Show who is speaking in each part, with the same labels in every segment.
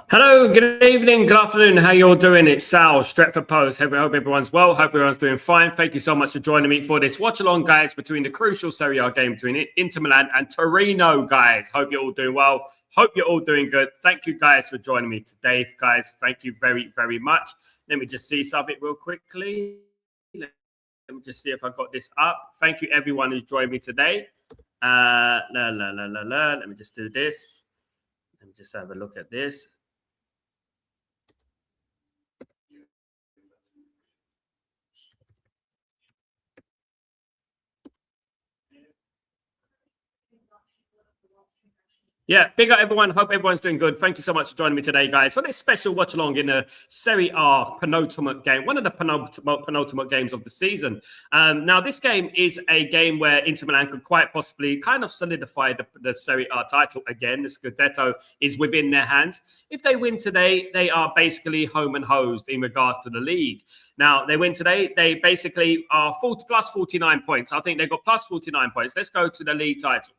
Speaker 1: Hello, good evening, good afternoon. How you all doing? It's Sal, Stretford Post. Hope everyone's well. Hope everyone's doing fine. Thank you so much for joining me for this watch along, guys, between the crucial Serie A game between Inter Milan and Torino, guys. Hope you're all doing well. Hope you're all doing good. Thank you, guys, for joining me today, guys. Thank you very, very much. Let me just see something real quickly. Let me just see if I got this up. Thank you, everyone who's joined me today. Let me just do this. Let me just have a look at this. Yeah, big up everyone. Hope everyone's doing good. Thank you so much for joining me today, guys. So this special watch along in the Serie A penultimate game, one of the penultimate games of the season. Now, this game is a game where Inter Milan could quite possibly kind of solidify the Serie A title again. The Scudetto is within their hands. If they win today, they are basically home and hosed in regards to the league. Now, they win today, they basically are plus 49 points. I think they've got plus 49 points. Let's go to the league title.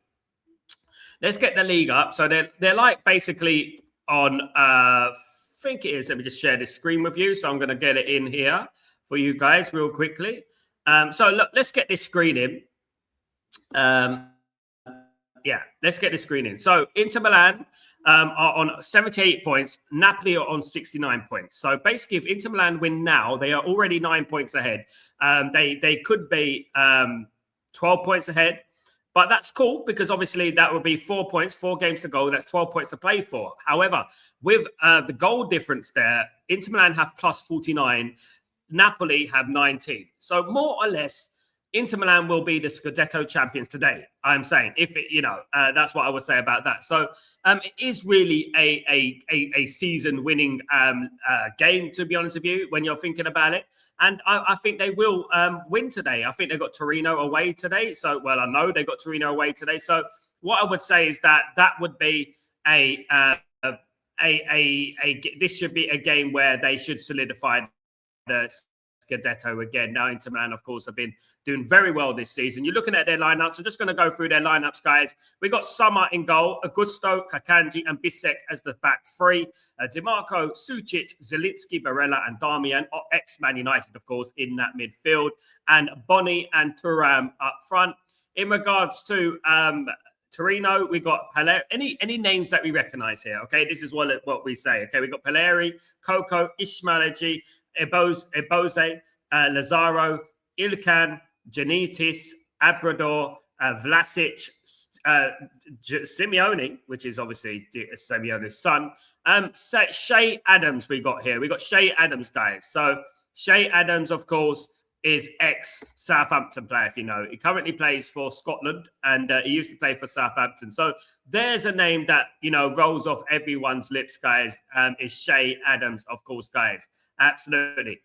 Speaker 1: Let's get the league up. So they're like basically on, I think it is. Let me just share this screen with you. So I'm going to get it in here for you guys real quickly. So look, let's get this screen in. Yeah, let's get this screen in. So Inter Milan are on 78 points. Napoli are on 69 points. So basically, if Inter Milan win now, they are already 9 points ahead. They could be 12 points ahead. But that's cool because obviously that would be 4 points, 4 games to go. That's 12 points to play for. However, with the goal difference there, Inter Milan have plus 49, Napoli have 19. So more or less, Inter Milan will be the Scudetto champions today. I'm saying, if it, that's what I would say about that. So it is really a season-winning game, to be honest with you, when you're thinking about it. And I think they will win today. I think they've got Torino away today. So, well, I know they've got Torino away today. So what I would say is that would be this should be a game where they should solidify the Scudetto again. Now, Inter Milan, of course, have been doing very well this season. You're looking at their lineups. I'm just going to go through their lineups, guys. We got Sommer in goal, Augusto, Kakanji, and Bisek as the back three. DiMarco, Sucic, Zielinski, Barella, and Darmian, ex-Man United, of course, in that midfield. And Boni and Thuram up front. In regards to Torino, we got Paleri. Any names that we recognize here? Okay, this is what we say. Okay, we got Paleri, Coco, Ismailagi, Ebose, Lazaro, Ilkan, Janitis, Abrador, Vlasic, Simeone, which is obviously Simeone's son. Shea Adams we got here. We got Shea Adams, guys. So Shea Adams, of course, is ex-Southampton player, if you know. He currently plays for Scotland, and he used to play for Southampton. So there's a name that, rolls off everyone's lips, guys, is Shea Adams, of course, guys. Absolutely.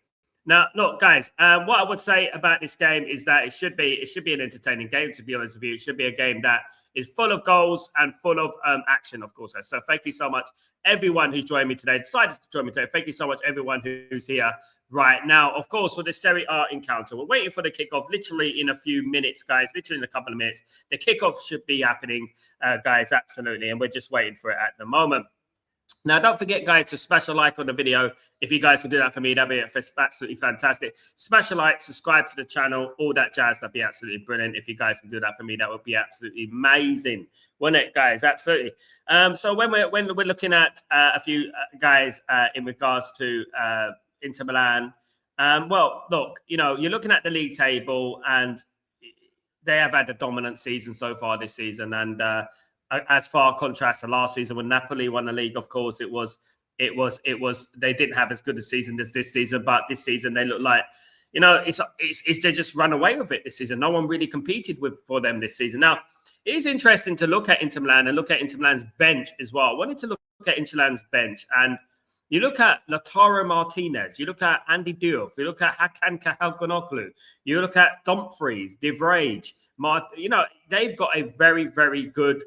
Speaker 1: Now, look, guys, what I would say about this game is that it should be an entertaining game, to be honest with you. It should be a game that is full of goals and full of action, of course. So thank you so much, everyone who's joined me today, decided to join me today. Thank you so much, everyone who's here right now. Of course, for the Serie A encounter, we're waiting for the kickoff literally in a few minutes, guys, literally in a couple of minutes. The kickoff should be happening, guys, absolutely. And we're just waiting for it at the moment. Now, don't forget, guys, to smash a like on the video. If you guys can do that for me, that'd be absolutely fantastic. Smash a like, subscribe to the channel, all that jazz. That'd be absolutely brilliant. If you guys can do that for me, that would be absolutely amazing, wouldn't it, guys? Absolutely. So when we're looking at a few guys in regards to Inter Milan, well, look, you're looking at the league table, and they have had a dominant season so far this season, and as far contrast to last season when Napoli won the league, of course, it was they didn't have as good a season as this season, but this season they look like, it's they just run away with it this season. No one really competed for them this season. Now, it is interesting to look at Inter Milan and look at Inter Milan's bench as well. I wanted to look at Inter Milan's bench, and you look at Lautaro Martinez, you look at Andy Diouf, you look at Hakan Çalhanoğlu, you look at Dumfries, De Vrij, they've got a very, very good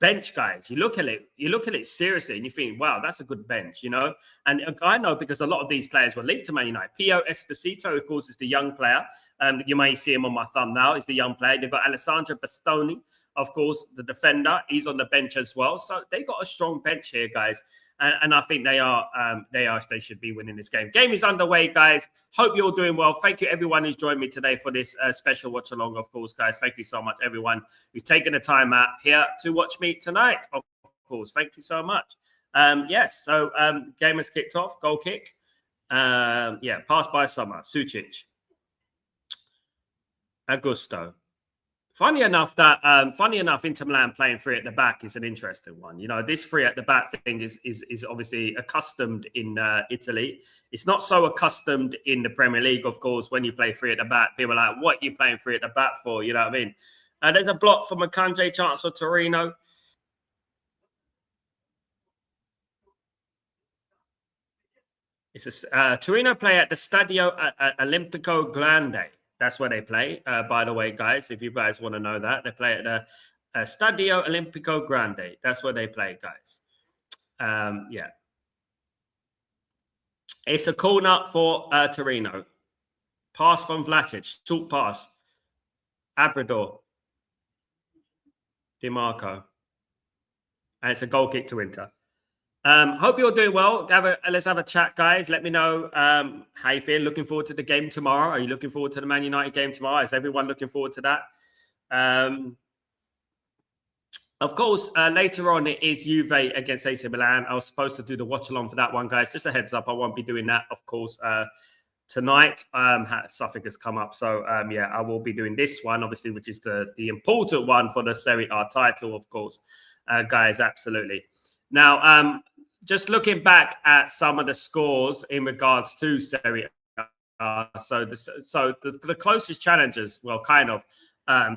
Speaker 1: bench, guys. You look at it seriously, and you think, wow, that's a good bench, And I know because a lot of these players were linked to Man United. Pio Esposito, of course, is the young player. You may see him on my thumb now. Is the young player. They've got Alessandro Bastoni, of course, the defender. He's on the bench as well. So they got a strong bench here, guys. And I think they should be winning this game. Game is underway, guys. Hope you're doing well. Thank you, everyone who's joined me today for this special watch along, of course, guys. Thank you so much, everyone who's taken the time out here to watch me tonight, of course. Thank you so much. Yes, so game has kicked off. Goal kick. Yeah, passed by Summer. Sucic. Augusto. Funny enough, Inter Milan playing three at the back is an interesting one. You know, this three at the back thing is obviously accustomed in Italy. It's not so accustomed in the Premier League, of course. When you play three at the back, people are like, "What are you playing three at the back for?" You know what I mean? There's a block from Akanji, chance for Torino. It's a Torino play at the Stadio Olimpico Grande. That's where they play, by the way, guys. If you guys want to know that, they play at the Stadio Olimpico Grande. That's where they play, guys. Yeah. It's a corner for Torino. Pass from Vlasic. Short pass. Abrador. DiMarco. And it's a goal kick to Inter. Hope you're doing well. Let's have a chat, guys. Let me know how you feel. Looking forward to the game tomorrow. Are you looking forward to the Man United game tomorrow? Is everyone looking forward to that? Of course, later on it is Juve against AC Milan. I was supposed to do the watch along for that one, guys. Just a heads up, I won't be doing that, of course, tonight. Suffolk has come up, so yeah, I will be doing this one, obviously, which is the important one for the Serie A title, of course, guys. Absolutely. Now, just looking back at some of the scores in regards to Serie A, so the closest challengers, well, kind of,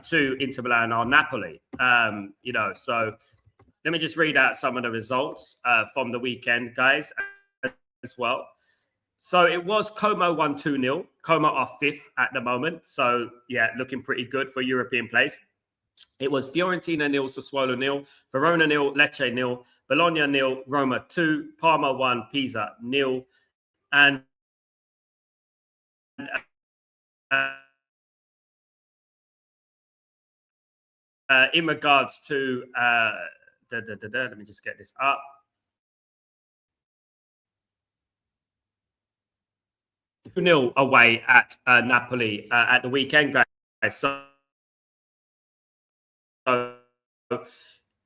Speaker 1: to Inter Milan are Napoli. You know, so let me just read out some of the results from the weekend, guys, as well. So it was Como won 2-0. Como are 5th at the moment. So, yeah, looking pretty good for European place. It was Fiorentina 0, Sassuolo 0, Verona 0, Lecce 0, Bologna 0, Roma 2, Parma 1, Pisa 0. And in regards to, let me just get this up. Nil away at Napoli at the weekend, guys. So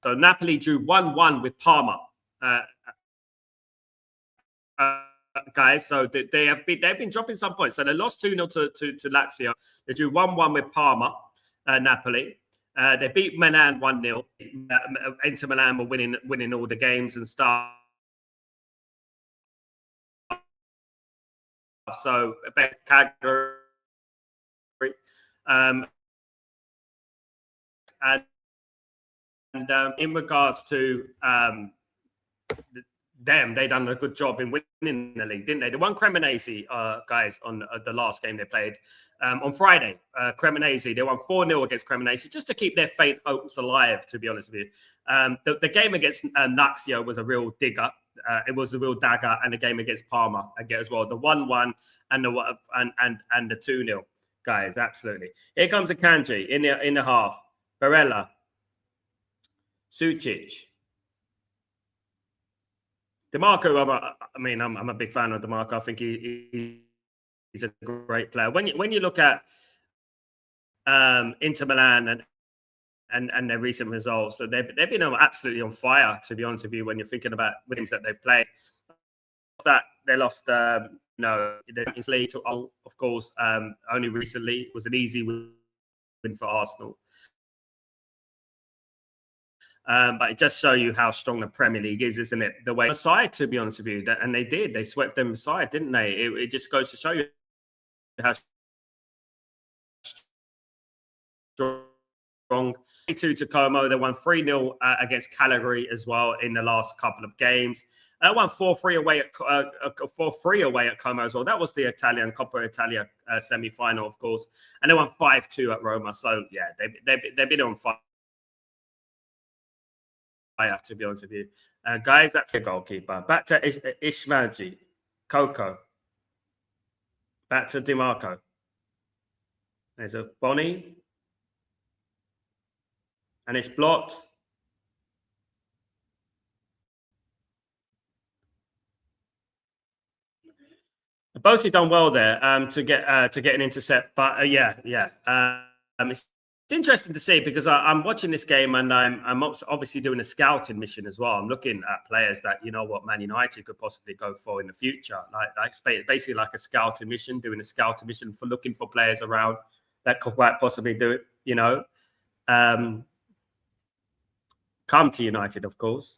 Speaker 1: Napoli drew 1-1 with Parma, guys. So they've been dropping some points. So they lost 2-0 to Lazio. They drew 1-1 with Parma, Napoli. They beat Milan 1-0. Inter Milan were winning all the games and stuff. So Cagliari, and in regards to them, they done a good job in winning the league, didn't they? They won Cremonese, guys, on the last game they played on Friday. Cremonese, they won 4-0 against Cremonese just to keep their faint hopes alive, to be honest with you. The game against Lazio was a real digger. It was a real dagger, and the game against Parma again as well. The 1-1 and the 2-0, guys. Absolutely. Here comes Akanji in the half. Barella, Sucic, DiMarco. I'm a big fan of DiMarco. I think he's a great player. When you look at Inter Milan and their recent results, so they've been absolutely on fire, to be honest with you, when you're thinking about games that they've played. They lost the Champions League to, of course, only recently. It was an easy win for Arsenal. But it just shows you how strong the Premier League is, isn't it? The way aside, to be honest with you, and they swept them aside, didn't they? It just goes to show you how strong. 2 to Como. They won 3-0 against Cagliari as well in the last couple of games. Won 4-3 away at 4-3 away at Como as well. That was the Italian Coppa Italia semi-final, of course, and they won 5-2 at Roma. So yeah, they've been on fire, to be honest with you, guys. That's a goalkeeper. Back to Ishmaji, Coco. Back to DiMarco. There's a Bonnie. And it's blocked. Bosley done well there to get an intercept, but it's interesting to see because I'm watching this game and I'm obviously doing a scouting mission as well. I'm looking at players that Man United could possibly go for in the future, like basically like a scouting mission, doing a scouting mission for looking for players around that could quite possibly do it. Come to United, of course.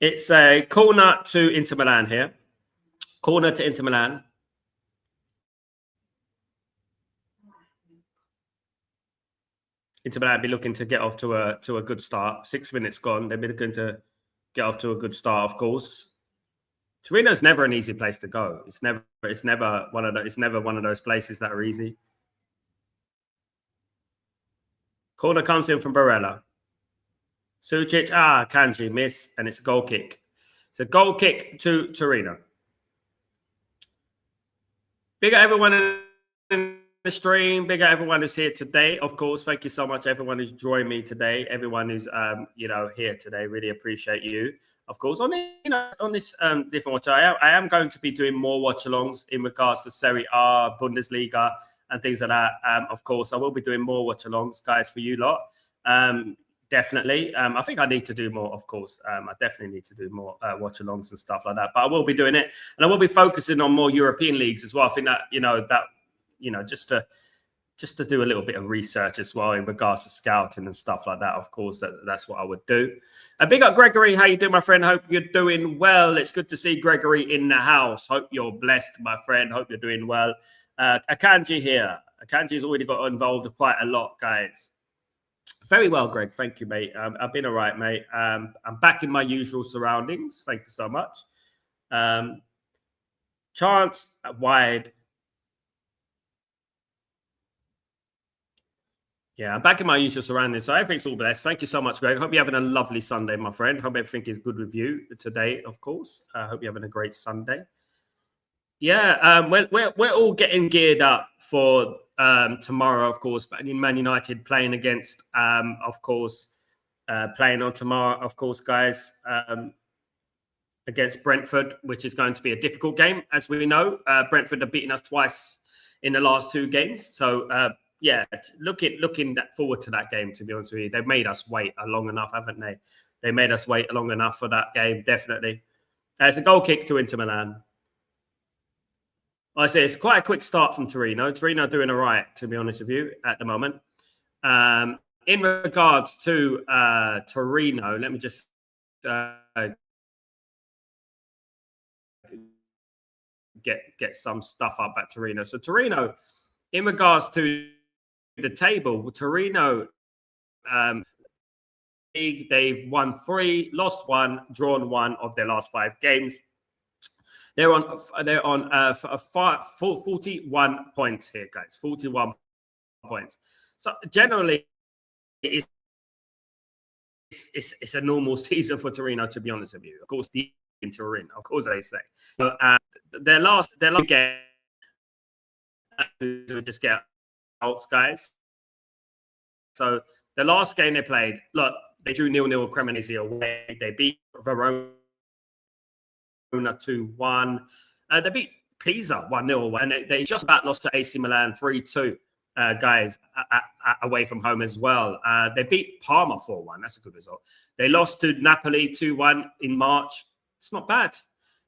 Speaker 1: It's a corner to Inter Milan here. Corner to Inter Milan. Inter Milan be looking to get off to a good start. 6 minutes gone. They'll be looking to get off to a good start, of course. Torino's never an easy place to go. It's never one of those places that are easy. Corner comes in from Barella. Sucic, Kanji, miss, and it's a goal kick. It's a goal kick to Torino. Big up everyone in the stream. Big up everyone who's here today. Of course, thank you so much, everyone who's joined me today. Everyone who's here today. Really appreciate you. Of course, on this different watch, I am going to be doing more watch-alongs in regards to Serie A, Bundesliga, and things like that. Of course, I will be doing more watch-alongs, guys, for you lot. Definitely. I think I need to do more, of course. I definitely need to do more watch-alongs and stuff like that. But I will be doing it. And I will be focusing on more European leagues as well. I think that, just to do a little bit of research as well in regards to scouting and stuff like that. Of course, that's what I would do. Big up, Gregory. How you doing, my friend? Hope you're doing well. It's good to see Gregory in the house. Hope you're blessed, my friend. Hope you're doing well. Akanji here. Akanji's already got involved quite a lot, guys. Very well, Greg. Thank you, mate. I've been all right, mate. I'm back in my usual surroundings. Thank you so much. Chance wide. Yeah, I'm back in my usual surroundings. So everything's all blessed. Thank you so much, Greg. Hope you're having a lovely Sunday, my friend. Hope everything is good with you today, of course. Hope you're having a great Sunday. Yeah, we're all getting geared up for tomorrow, of course. But Man United playing against, playing on tomorrow, of course, guys, against Brentford, which is going to be a difficult game, as we know. Brentford have beaten us twice in the last 2 games. So, looking forward to that game, to be honest with you. They've made us wait long enough, haven't they? They made us wait long enough for that game, definitely. It's a goal kick to Inter Milan. I say it's quite a quick start from Torino. Torino doing all right, to be honest with you, at the moment. In regards to Torino, let me just get some stuff up at Torino. So Torino, in regards to the table, Torino, they've won 3, lost 1, drawn 1 of their last 5 games. They're on 41 points here, guys. 41 points. So generally, it's a normal season for Torino, to be honest with you. Of course, in Turin, of course they say. But their last game to just get out, guys. So the last game they played, look, they drew 0-0 with Cremonese away. They beat Verona 2-1. They beat Pisa 1-0 away, and they just about lost to AC Milan 3-2, guys, away from home as well. They beat Parma 4-1. That's a good result. They lost to Napoli 2-1 in March. It's not bad.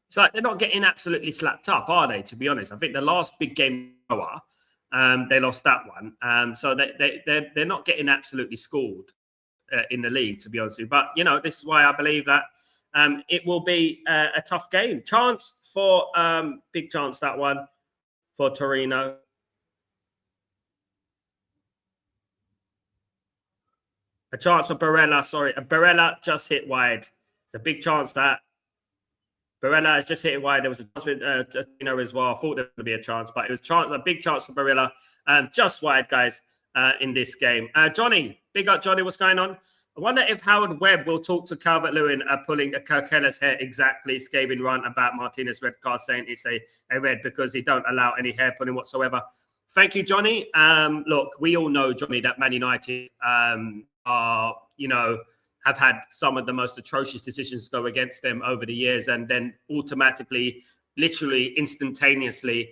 Speaker 1: It's like they're not getting absolutely slapped up, are they? To be honest, I think the last big game, they lost that one. So they're not getting absolutely scored in the league, to be honest with you. But this is why I believe that it will be a tough game. Chance for big chance, that one for Torino. A chance for Barella. Sorry, Barella just hit wide. It's a big chance that Barella has just hit it wide. There was a chance with Torino as well. I thought there would be a chance, but it was a big chance for Barella. Just wide, guys, in this game. Johnny, big up, Johnny. What's going on? I wonder if Howard Webb will talk to Calvert-Lewin pulling a Kirkella's hair exactly, scathing run about Martinez red card, saying it's a red because he don't allow any hair pulling whatsoever. Thank you, Johnny. Look, we all know, Johnny, that Man United have had some of the most atrocious decisions go against them over the years, and then automatically, literally instantaneously,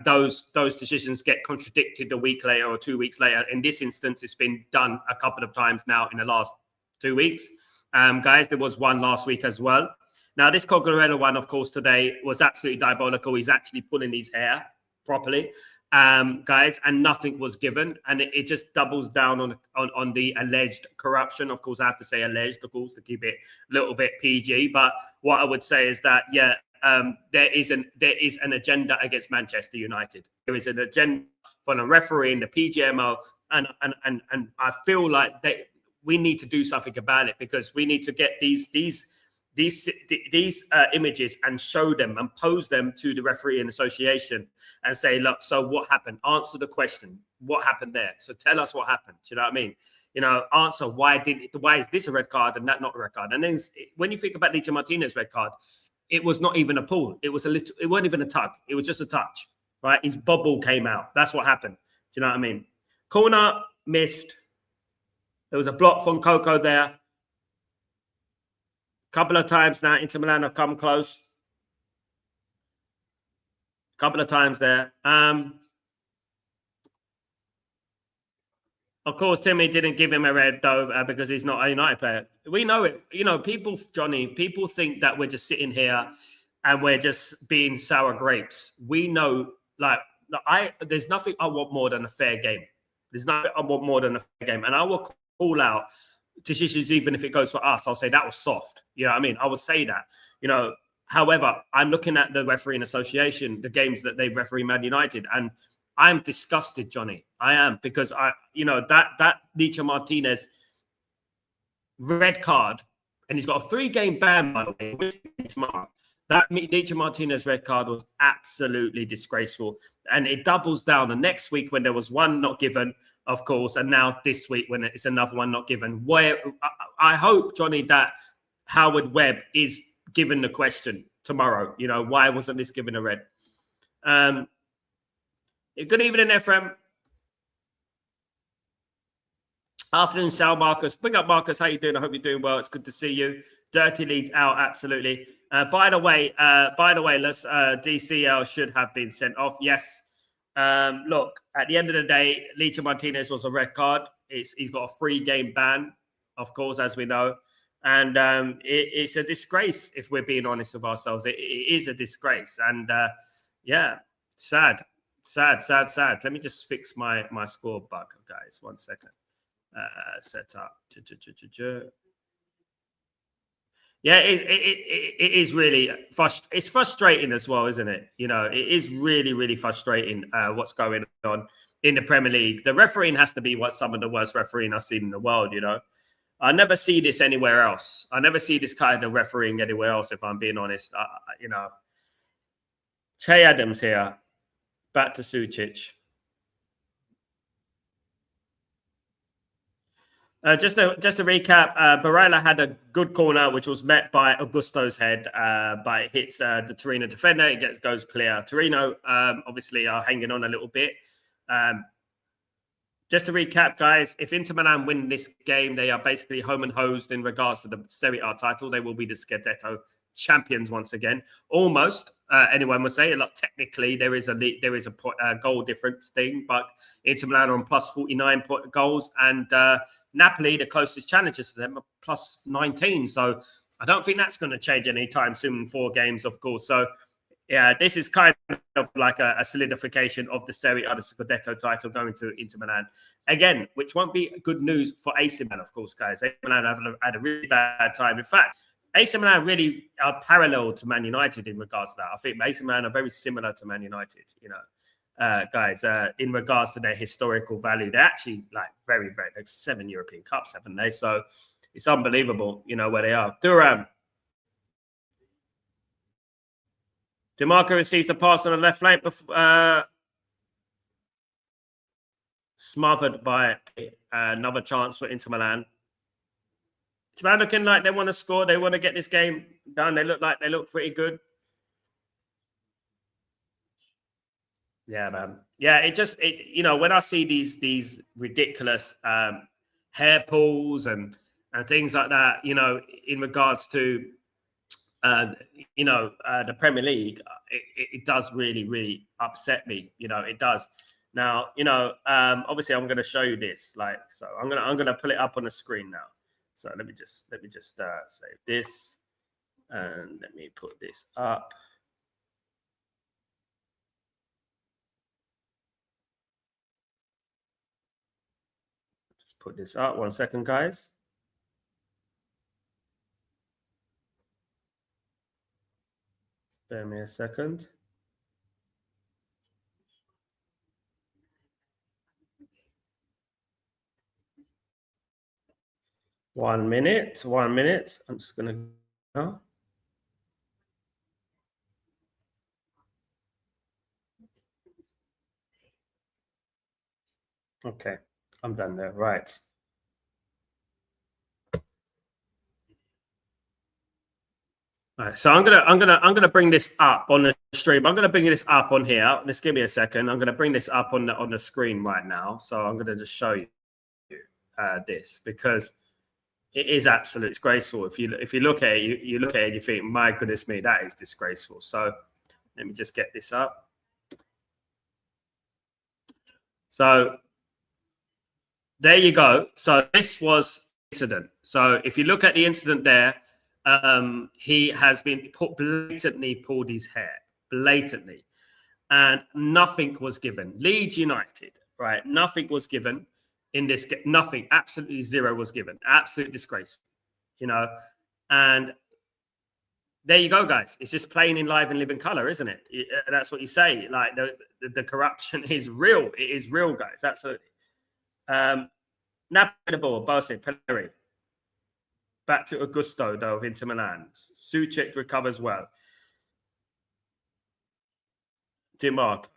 Speaker 1: those decisions get contradicted a week later or 2 weeks later. In this instance, it's been done a couple of times now in the last 2 weeks. Guys, there was one last week as well. Now, this Coccarella one, of course, today was absolutely diabolical. He's actually pulling his hair properly, guys, and nothing was given. And it just doubles down on the alleged corruption. Of course, I have to say alleged, of course, to keep it a little bit PG. But what I would say is that, yeah, there is an agenda against Manchester United. There is an agenda from the referee and the PGMO, and I feel like we need to do something about it, because we need to get these images and show them and pose them to the referee and association and say, look, so what happened? Answer the question. What happened there? So tell us what happened. Do you know what I mean? You know, answer why is this a red card and that not a red card? And then when you think about Licha Martinez's red card, it was not even a pull. It was it wasn't even a tug. It was just a touch, right? His bubble came out. That's what happened. Do you know what I mean? Corner missed. There was a block from Coco there. Couple of times now, Inter Milan have come close. Couple of times there. Of course, Timmy didn't give him a red, though, because he's not a United player. We know it. You know, people, Johnny, people think that we're just sitting here and we're just being sour grapes. We know, like, there's nothing I want more than a fair game. There's nothing I want more than a fair game. And I will call out decisions, even if it goes for us. I'll say that was soft. You know what I mean? I will say that. You know, however, I'm looking at the refereeing association, the games that they've refereed Man United, and I'm disgusted, Johnny. I am, because that Licha Martinez red card, and he's got a 3-game ban, by the way, tomorrow. That Licha Martinez red card was absolutely disgraceful. And it doubles down the next week when there was one not given, of course, and now this week when it's another one not given. Where I hope, Johnny, that Howard Webb is given the question tomorrow. You know, why wasn't this given a red? Good evening, Ephraim. Afternoon, Sal, Marcus. Bring up, Marcus. How you doing? I hope you're doing well. It's good to see you. Dirty leads out, absolutely. By the way, let's DCL should have been sent off. Yes. Look, at the end of the day, Licha Martinez was a red card. He's got a 3-game ban, of course, as we know. And it's a disgrace, if we're being honest with ourselves. It is a disgrace. And yeah, sad. Let me just fix my score bug, guys. 1 second. Set up. Yeah, it is really it's frustrating as well, isn't it? You know, it is really, really frustrating what's going on in the Premier League. The refereeing has to be some of the worst refereeing I've seen in the world, you know. I never see this anywhere else. I never see this kind of refereeing anywhere else, if I'm being honest. You know, Che Adams here. Back to Sucic. Just to recap, Barella had a good corner, which was met by Augusto's head, but it hits the Torino defender. It goes clear. Torino, obviously, are hanging on a little bit. Just to recap, guys, if Inter Milan win this game, they are basically home and hosed in regards to the Serie A title. They will be the Scudetto champions once again. Almost, anyone would say. Like, technically, there is a goal difference thing, but Inter Milan are on plus 49 goals, and Napoli, the closest challengers to them, are plus 19. So I don't think that's going to change anytime soon in 4 games, of course. So yeah, this is kind of like a solidification of the Serie A, the Scudetto title going to Inter Milan. Again, which won't be good news for AC Milan, of course, guys. AC Milan have had a really bad time. In fact, AC Milan really are parallel to Man United in regards to that. I think AC Milan are very similar to Man United, you know, guys, in regards to their historical value. They're actually like very, very, like 7 European Cups, haven't they? So it's unbelievable, you know, where they are. Thuram. DeMarco receives the pass on the left flank, smothered by another chance for Inter Milan. It's about looking like they want to score. They want to get this game done. They look pretty good. Yeah, man. Yeah, you know, when I see these ridiculous hair pulls and and things like that, you know, in regards to, the Premier League, it does really upset me. You know, it does. Now, obviously, I'm going to show you this. Like, so I'm gonna pull it up on the screen now. So let me just save this, and let me put this up. Just put this up. 1 second, guys. Bear me a second. One minute. I'm just gonna go. Okay, I'm done there. Right. All right, so I'm gonna bring this up on the stream. I'm gonna bring this up on here. Just give me a second. I'm gonna bring this up on the screen right now. So I'm gonna just show you this, because it is absolutely disgraceful. If you look at it, you look at it, you think, my goodness me, that is disgraceful. So let me just get this up. So there you go. So this was incident. So if you look at the incident there, he has been blatantly pulled his hair, blatantly, and nothing was given. Leeds United, right? Nothing was given in this. Nothing, absolutely zero was given. Absolute disgrace, And there you go, guys. It's just plain in live and living color, isn't it? That's what you say. Like the corruption is real. It is real, guys. Absolutely. Napoli the ball, Barsi, Pelleri. Back to Augusto, though, of Inter Milan. Suchek recovers well. DiMarco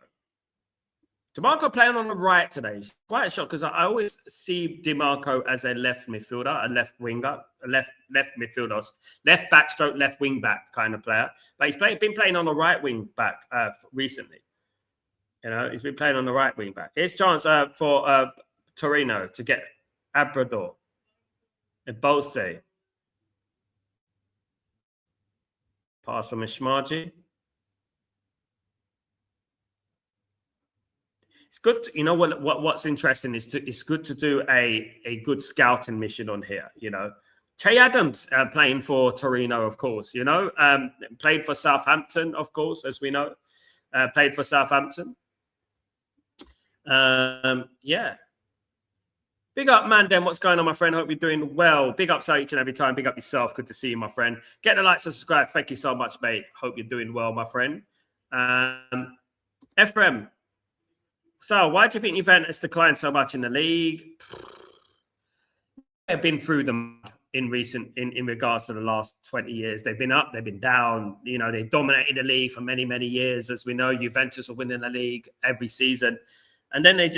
Speaker 1: playing on the right today. Quite a shock, because I always see DiMarco as a left midfielder, a left winger, a left midfielder, left back stroke, left wing back kind of player. But he's been playing on the right wing back recently. He's been playing on the right wing back. Here's a chance for Torino to get Abrador and Bolse. Pass from Ishmaji. It's good. What's interesting is it's good to do a good scouting mission on here. Che Adams playing for Torino, of course. Played for Southampton, of course, as we know. Played for Southampton. Yeah. Big up, Mandem. What's going on, my friend? Hope you're doing well. Big up, each and every time. Big up yourself. Good to see you, my friend. Get the likes and subscribe. Thank you so much, mate. Hope you're doing well, my friend. Ephraim. So, why do you think Juventus declined so much in the league? They've been through them in regards to the last 20 years. They've been up, they've been down. They dominated the league for many, many years. As we know, Juventus are winning the league every season. And then they're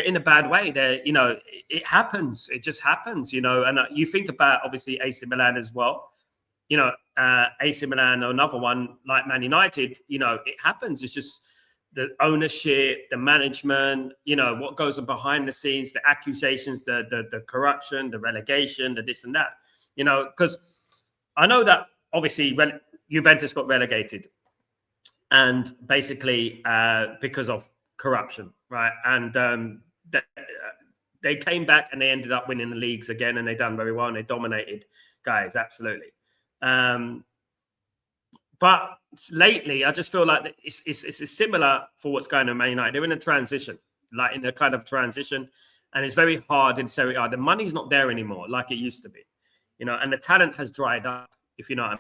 Speaker 1: in a bad way. It happens. It just happens, And you think about, obviously, AC Milan as well. AC Milan or another one like Man United, it happens. It's just the ownership, the management, what goes on behind the scenes, the accusations, the corruption, the relegation, the this and that. Because I know that, obviously, Juventus got relegated. And basically because of corruption, right? And they came back and they ended up winning the leagues again, and they done very well, and they dominated, guys, absolutely. But lately, I just feel like it's similar for what's going on in Man United. They're in a transition, like in a kind of transition, and it's very hard in Serie A. The money's not there anymore like it used to be, and the talent has dried up, if you know what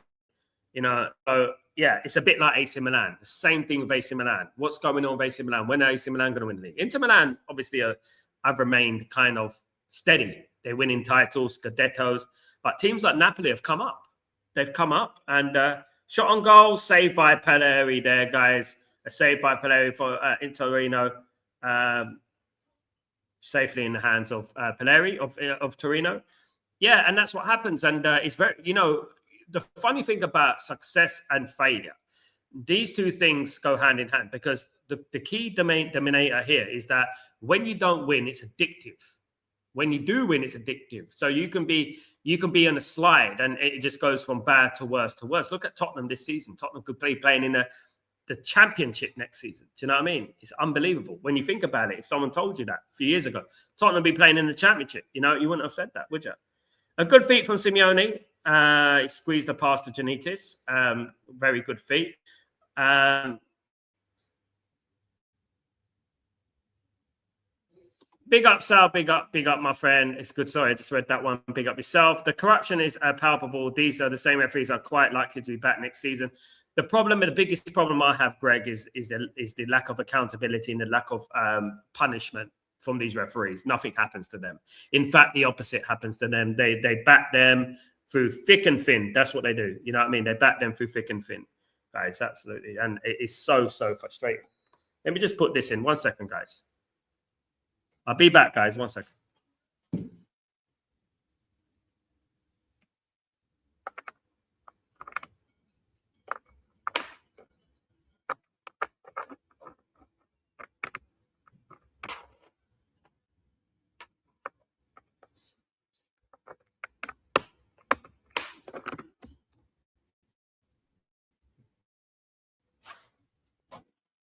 Speaker 1: I mean. So yeah, it's a bit like AC Milan. The same thing with AC Milan. What's going on with AC Milan? When are AC Milan going to win the league? Inter Milan, obviously, have remained kind of steady. They're winning titles, Scudettos. But teams like Napoli have come up. They've come up. And shot on goal, saved by Pelleri there, guys. Saved by Pelleri for Torino. Safely in the hands of Pelleri of Torino. Yeah, and that's what happens. And it's very, the funny thing about success and failure, these two things go hand in hand, because the key dominator here is that when you don't win, it's addictive. When you do win, it's addictive. So you can be you can be on a slide and it just goes from bad to worse to worse. Look at Tottenham this season. Tottenham could be playing in the championship next season. Do you know what I mean? It's unbelievable when you think about it. If someone told you that a few years ago, Tottenham be playing in the championship, you wouldn't have said that, would you? A good feat from Simeone. He squeezed the pass to Janitis. Very good feat. Big up, Sal. Big up, my friend. It's good. Sorry, I just read that one. Big up yourself. The corruption is palpable. These are the same referees are quite likely to be back next season. The biggest problem I have, Greg, is the lack of accountability and the lack of punishment from these referees. Nothing happens to them. In fact, the opposite happens to them. They back them through thick and thin. That's what they do. You know what I mean? They back them through thick and thin. Guys, absolutely. And it is so frustrating. Let me just put this in. 1 second, guys. I'll be back, guys. 1 second.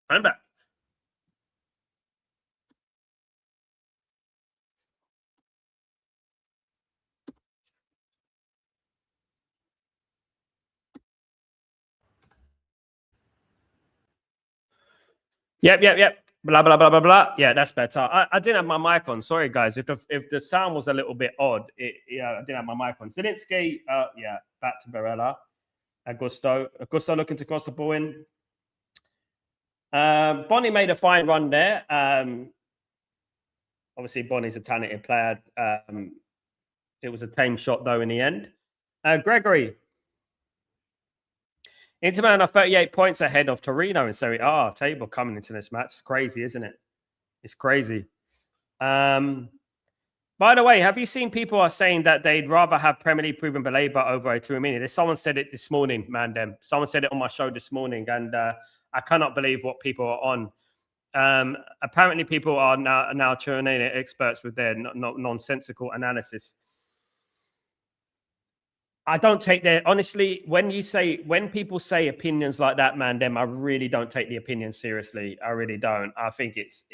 Speaker 1: I'm back. Yep. Blah, blah, blah, blah, blah. Yeah, that's better. I didn't have my mic on. Sorry, guys. If the sound was a little bit odd, I didn't have my mic on. Zielinski, back to Barella. Augusto looking to cross the ball in. Bonnie made a fine run there. Obviously, Bonnie's a talented player. It was a tame shot, though, in the end. Gregory. Inter Milan are 38 points ahead of Torino in Serie A table coming into this match. It's crazy, isn't it? It's crazy. By the way, have you seen people are saying that they'd rather have Premier League proven Baleba over a Tuamini? Someone said it this morning, Mandem. Someone said it on my show this morning, and I cannot believe what people are on. Apparently, people are now Tuamini experts with their nonsensical analysis. I don't take their honestly. When people say opinions like that, Mandem, I really don't take the opinion seriously. I really don't. I think it's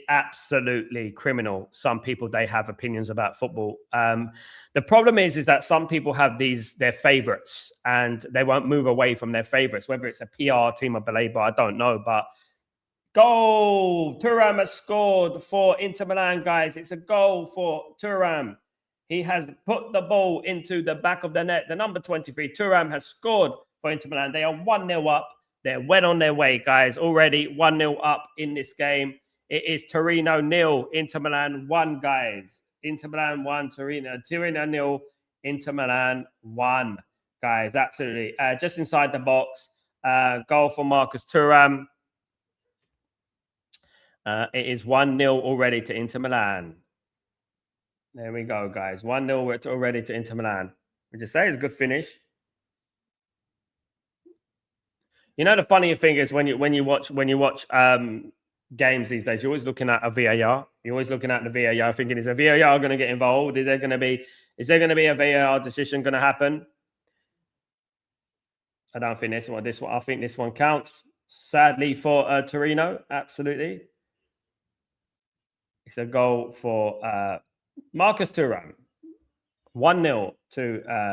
Speaker 1: absolutely criminal. Some people, they have opinions about football. The problem is that some people have their favorites and they won't move away from their favorites, whether it's a PR team or Baleba, I don't know. But goal! Thuram has scored for Inter Milan, guys. It's a goal for Thuram. He has put the ball into the back of the net. The number 23, Thuram, has scored for Inter Milan. They are 1-0 up. They're well on their way, guys. Already 1-0 up in this game. It is Torino 0, Inter Milan 1, guys. Inter Milan 1, Torino 0, Inter Milan 1, guys. Absolutely. Just inside the box. Goal for Marcus Thuram. It is 1-0 already to Inter Milan. There we go, guys. 1-0 already to Inter Milan. Would you say it's a good finish? You know, the funny thing is when you watch games these days, you're always looking at a VAR. You're always looking at the VAR, thinking, is a VAR going to get involved? Is there going to be a VAR decision going to happen? I don't think this one. I think this one counts. Sadly for Torino, absolutely. It's a goal for Marcus Thuram. 1-0 to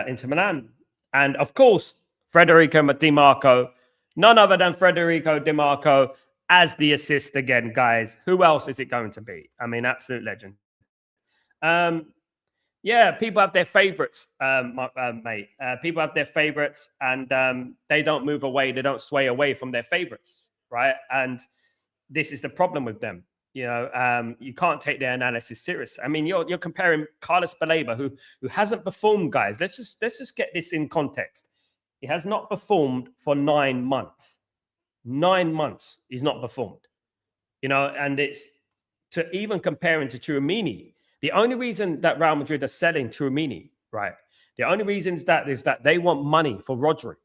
Speaker 1: Inter Milan. And of course, Federico Di Marco, none other than Federico Di Marco as the assist again, guys. Who else is it going to be? I mean, absolute legend. Yeah, people have their favorites, mate. People have their favorites and they don't move away. They don't sway away from their favorites, right? And this is the problem with them. You know, you can't take their analysis serious. I mean, you're comparing Carlos Baleba, who hasn't performed, guys. Let's just get this in context. He has not performed for 9 months. 9 months he's not performed. You know, and it's to even comparing to Tchouaméni. The only reason that Real Madrid are selling Tchouaméni, right? The only reason is that they want money for Rodri.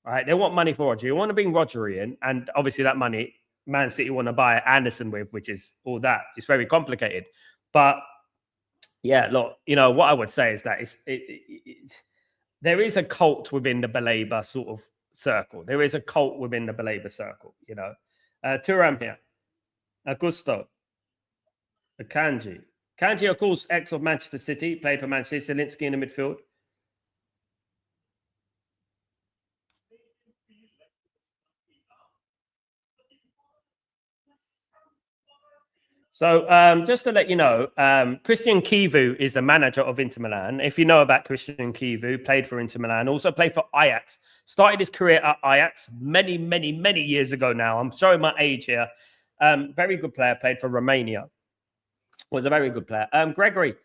Speaker 1: Right? They want money for Rodri. You want to bring Rodri in, and obviously that money Man City want to buy Anderson with, which is all that. It's very complicated. But yeah, look, you know, what I would say is that there is a cult within the Baleba sort of circle. There is a cult within the Baleba circle, you know. Turam here. Augusto. Kanji. Kanji, of course, ex of Manchester City, played for Manchester. Zielinski in the midfield. So just to let you know, Christian Kivu is the manager of Inter Milan. If you know about Christian Kivu, played for Inter Milan, also played for Ajax. Started his career at Ajax many, many, many years ago now. I'm showing my age here. Very good player, played for Romania. Was a very good player. Gregory,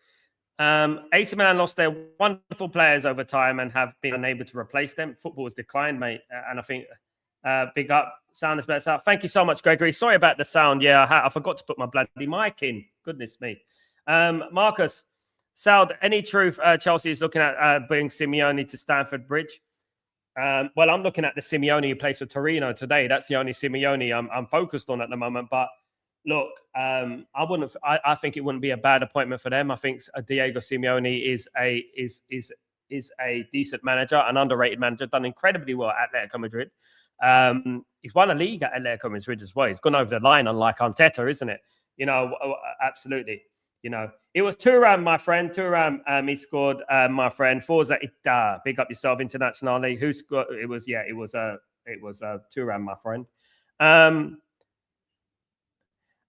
Speaker 1: AC Milan lost their wonderful players over time and have been unable to replace them. Football has declined, mate. And I think big up. Sound is better. Thank you so much, Gregory. Sorry about the sound. Yeah, I forgot to put my bloody mic in. Goodness me. Marcus, Sal, any truth Chelsea is looking at bringing Simeone to Stamford Bridge? Well, I'm looking at the Simeone who plays for Torino today. That's the only Simeone I'm focused on at the moment. But look, I think it wouldn't be a bad appointment for them. I think Diego Simeone is a decent manager, an underrated manager, done incredibly well at Atletico Madrid. He's won a league at Atletico Madrid as well. He's gone over the line, unlike Arteta, isn't it? You know, absolutely. You know, it was Turam, my friend. Turam, he scored, my friend. Forza Ita, big up yourself internationally. Who scored? It was Turam, my friend.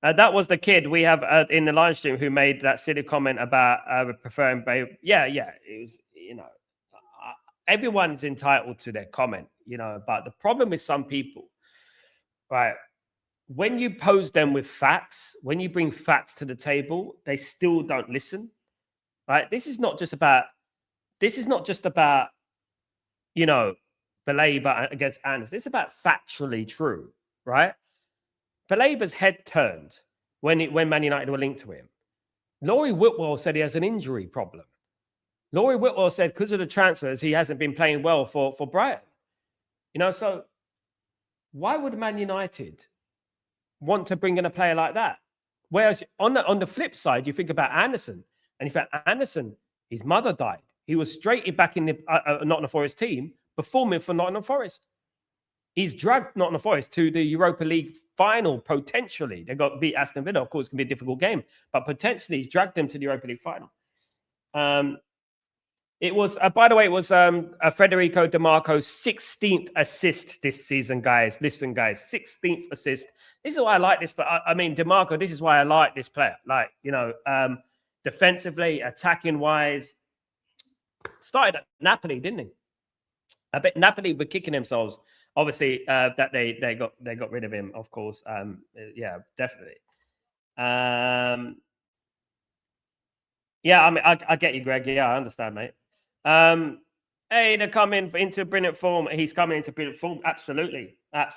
Speaker 1: That was the kid we have in the live stream who made that silly comment about preferring Bay. Yeah, it was, you know, everyone's entitled to their comment, you know, but the problem is some people, right? When you pose them with facts, when you bring facts to the table, they still don't listen, right? This is not just about, you know, Baleba against Anders. This is about factually true, right? Baleba's head turned when Man United were linked to him. Laurie Whitwell said he has an injury problem. Laurie Whitwell said because of the transfers, he hasn't been playing well for Brighton. You know, so why would Man United want to bring in a player like that? Whereas on the flip side, you think about Anderson, and in fact, Anderson, his mother died. He was straight back in the Nottingham Forest team, performing for Nottingham Forest. He's dragged Nottingham Forest to the Europa League final, potentially. They got beat Aston Villa. Of course, it's going to be a difficult game, but potentially he's dragged them to the Europa League final. It was, by the way, it was Federico Di Marco's 16th assist this season, guys. Listen, guys, 16th assist. This is why I like this, but I mean, Di Marco, this is why I like this player. Like, you know, defensively, attacking-wise, started at Napoli, didn't he? I bet Napoli were kicking themselves. Obviously, that they got rid of him, of course. Yeah, definitely. Yeah, I mean, I get you, Greg. Yeah, I understand, mate. Hey, they're coming into brilliant form. He's coming into brilliant form. Absolutely. At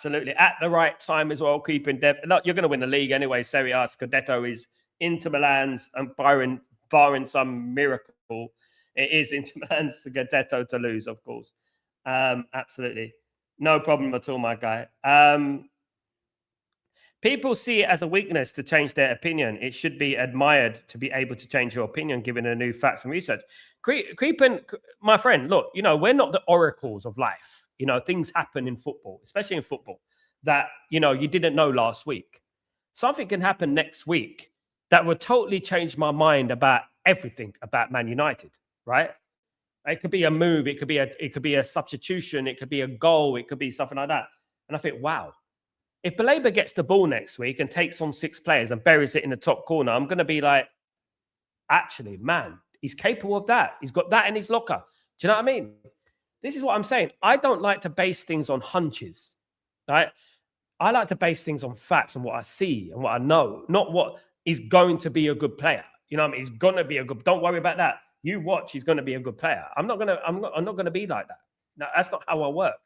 Speaker 1: the right time as well, keeping depth. Look, you're going to win the league anyway. Serie A, Scudetto is Inter Milan's, and barring some miracle, it is Inter Milan's Scudetto to lose, of course. Absolutely. No problem at all, my guy. People see it as a weakness to change their opinion. It should be admired to be able to change your opinion given the new facts and research. Creeping, my friend, look, you know, we're not the oracles of life. You know, things happen in football, especially in football, that, you know, you didn't know last week. Something can happen next week that will totally change my mind about everything about Man United, right? It could be a move. It could be a substitution. It could be a goal. It could be something like that. And I think, wow, if Baleba gets the ball next week and takes on 6 players and buries it in the top corner, I'm going to be like, actually, man, he's capable of that. He's got that in his locker. Do you know what I mean? This is what I'm saying. I don't like to base things on hunches, right? I like to base things on facts and what I see and what I know, not what is going to be a good player. You know what I mean? He's going to be a good. Don't worry about that. You watch. He's going to be a good player. I'm not going to be like that. No, that's not how I work.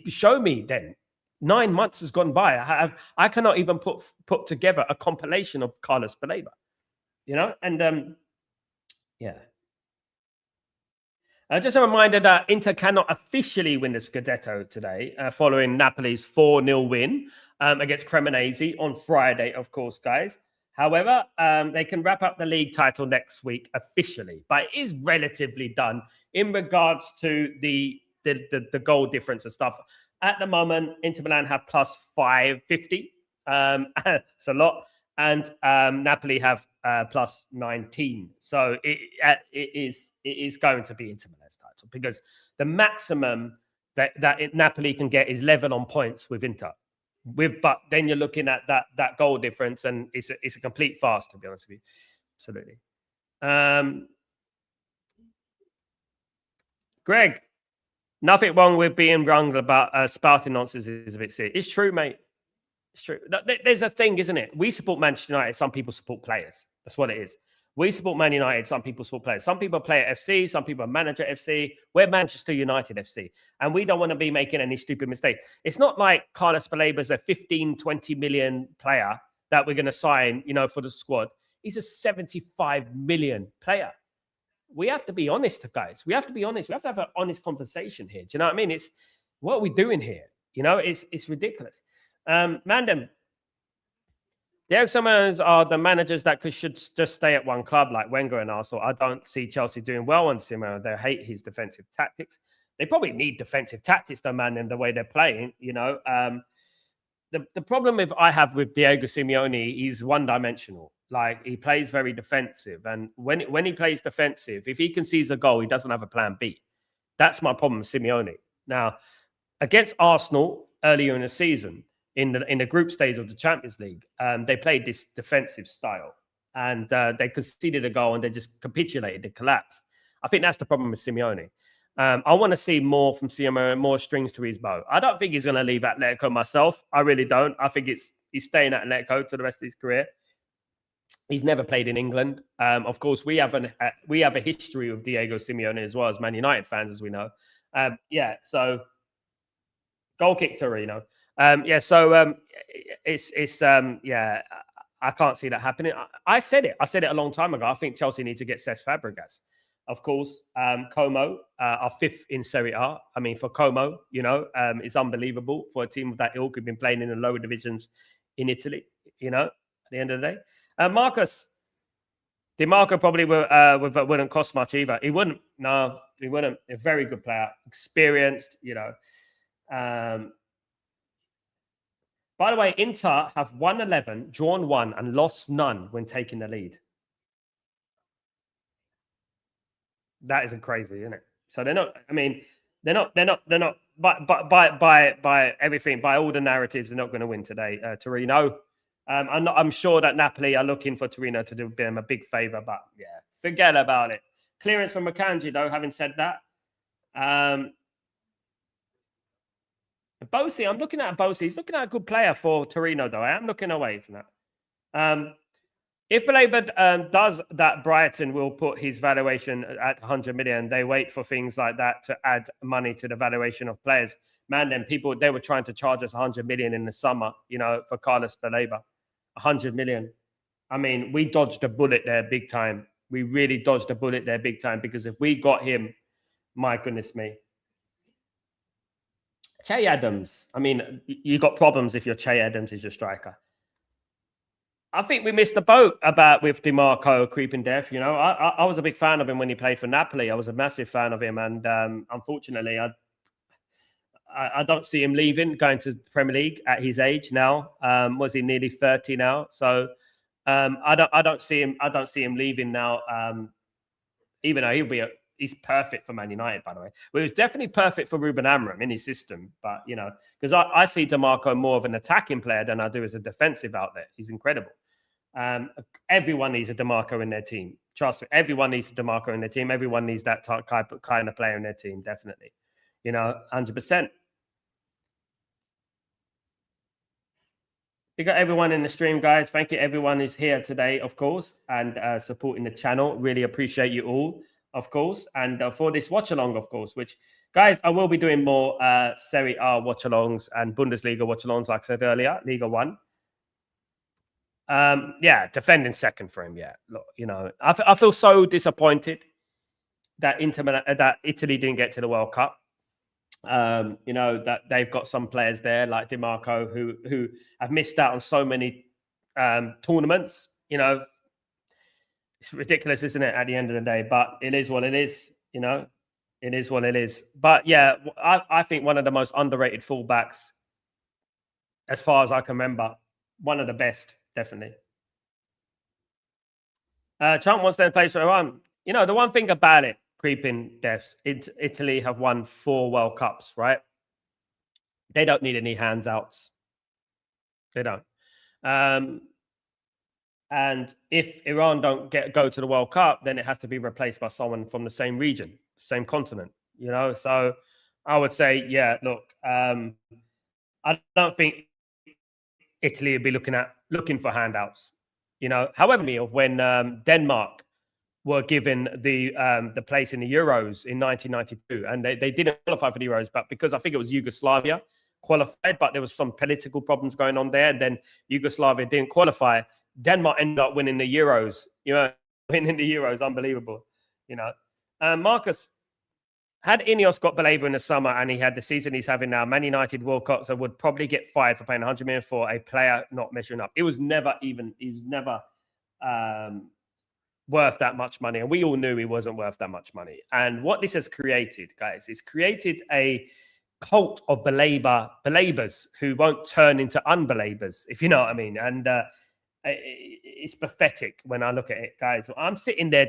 Speaker 1: Show me then. 9 months has gone by. I cannot even put together a compilation of Carlos Baleba, you know? And yeah. Just a reminder that Inter cannot officially win the Scudetto today following Napoli's 4-0 win against Cremonese on Friday, of course, guys. However, they can wrap up the league title next week officially, but it is relatively done in regards to the goal difference and stuff. At the moment, Inter Milan have plus 550. It's a lot. And Napoli have plus 19. So it is going to be Inter Milan's title because the maximum that Napoli can get is level on points with Inter. But then you're looking at that goal difference, and it's a complete farce, to be honest with you. Absolutely. Greg, nothing wrong with being wrong about spouting nonsense is a bit silly. It's true, mate. It's true. There's a thing, isn't it? We support Manchester United. Some people support players. That's what it is. We support Man United. Some people support players. Some people play at FC. Some people are manager at FC. We're Manchester United FC. And we don't want to be making any stupid mistakes. It's not like Carlos Balaba's a 15, 20 million player that we're going to sign, for the squad. He's a 75 million player. We have to be honest, guys. We have to be honest. We have to have an honest conversation here. Do you know what I mean? It's what are we doing here? It's ridiculous. Mandem, the ex-Simeones are the managers that should just stay at one club like Wenger and Arsenal. I don't see Chelsea doing well on Simeone. They hate his defensive tactics. They probably need defensive tactics, though, Mandem, the way they're playing. The problem I have with Diego Simeone, he's one-dimensional. Like, he plays very defensive. And when he plays defensive, if he concedes a goal, he doesn't have a plan B. That's my problem with Simeone. Now, against Arsenal earlier in the season, in the group stage of the Champions League, they played this defensive style, and they conceded a goal and they just capitulated, they collapsed. I think that's the problem with Simeone. I want to see more from Simeone, more strings to his bow. I don't think he's going to leave Atletico myself. I really don't. I think he's staying at Atletico to the rest of his career. He's never played in England. Of course, we have a history of Diego Simeone as well as Man United fans, as we know. So goal kick Torino. I can't see that happening. I said it a long time ago. I think Chelsea need to get Cesc Fabregas. Of course, Como are fifth in Serie A. I mean, for Como, it's unbelievable for a team of that ilk who've been playing in the lower divisions in Italy, at the end of the day. Marcus, DiMarco probably wouldn't cost much either. He wouldn't. No, he wouldn't. A very good player, experienced, By the way, Inter have won 11, drawn 1, and lost none when taking the lead. That isn't crazy, isn't it? So they're not. I mean, they're not. By everything, by all the narratives, they're not going to win today. Torino. I'm sure that Napoli are looking for Torino to do them a big favor, but yeah, forget about it. Clearance from Akanji, though. Having said that. Bosi, I'm looking at Bosi. He's looking at a good player for Torino, though. I am looking away from that. If Baleba does that, Brighton will put his valuation at 100 million. They wait for things like that to add money to the valuation of players. Man, then they were trying to charge us 100 million in the summer, for Carlos Baleba. 100 million. I mean, we dodged a bullet there big time. We really dodged a bullet there big time, because if we got him, my goodness me. Che Adams. I mean, you got problems if your Che Adams is your striker. I think we missed the boat with DiMarco creeping death. I was a big fan of him when he played for Napoli. I was a massive fan of him, and unfortunately, I don't see him leaving, going to the Premier League at his age now. Was he nearly 30 now? So I don't see him leaving now. Even though he's perfect for Man United, by the way. But he was definitely perfect for Ruben Amorim in his system. But, because I see DiMarco more of an attacking player than I do as a defensive outlet. He's incredible. Everyone needs a DiMarco in their team. Trust me, everyone needs a DiMarco in their team. Everyone needs that kind of player in their team, definitely. 100%. We got everyone in the stream, guys. Thank you. Everyone is here today, of course, and supporting the channel. Really appreciate you all, of course. And for this watch-along, of course, which, guys, I will be doing more Serie A watch-alongs and Bundesliga watch-alongs, like I said earlier, Liga 1. Defending second for him, yeah. Look, I feel so disappointed that Italy didn't get to the World Cup. You know, that they've got some players there like DiMarco who have missed out on so many tournaments. You know, it's ridiculous, isn't it, at the end of the day? But it is what it is, you know. It is what it is. But yeah, I think one of the most underrated fullbacks, as far as I can remember, one of the best, definitely. Trump wants to play for Iran. You know, the one thing about it, creeping deaths, Italy have won 4 World Cups, right? They don't need any handouts. They don't. And if Iran don't go to the World Cup, then it has to be replaced by someone from the same region, same continent. You know, so I would say, yeah. Look, I don't think Italy would be looking for handouts. You know, however, when Denmark were given the place in the Euros in 1992, and they didn't qualify for the Euros, but because I think it was Yugoslavia qualified, but there was some political problems going on there, and then Yugoslavia didn't qualify. Denmark ended up winning the Euros. You know, winning the Euros, unbelievable. You know, Marcus, had Ineos got Baleba in the summer and he had the season he's having now, Man United World Cup, so would probably get fired for paying 100 million for a player not measuring up. It was never worth that much money, and we all knew he wasn't worth that much money. And what this has created, guys, is created a cult of Balebers who won't turn into unbelievers, if you know what I mean. And it's pathetic when I look at it, guys. I'm sitting there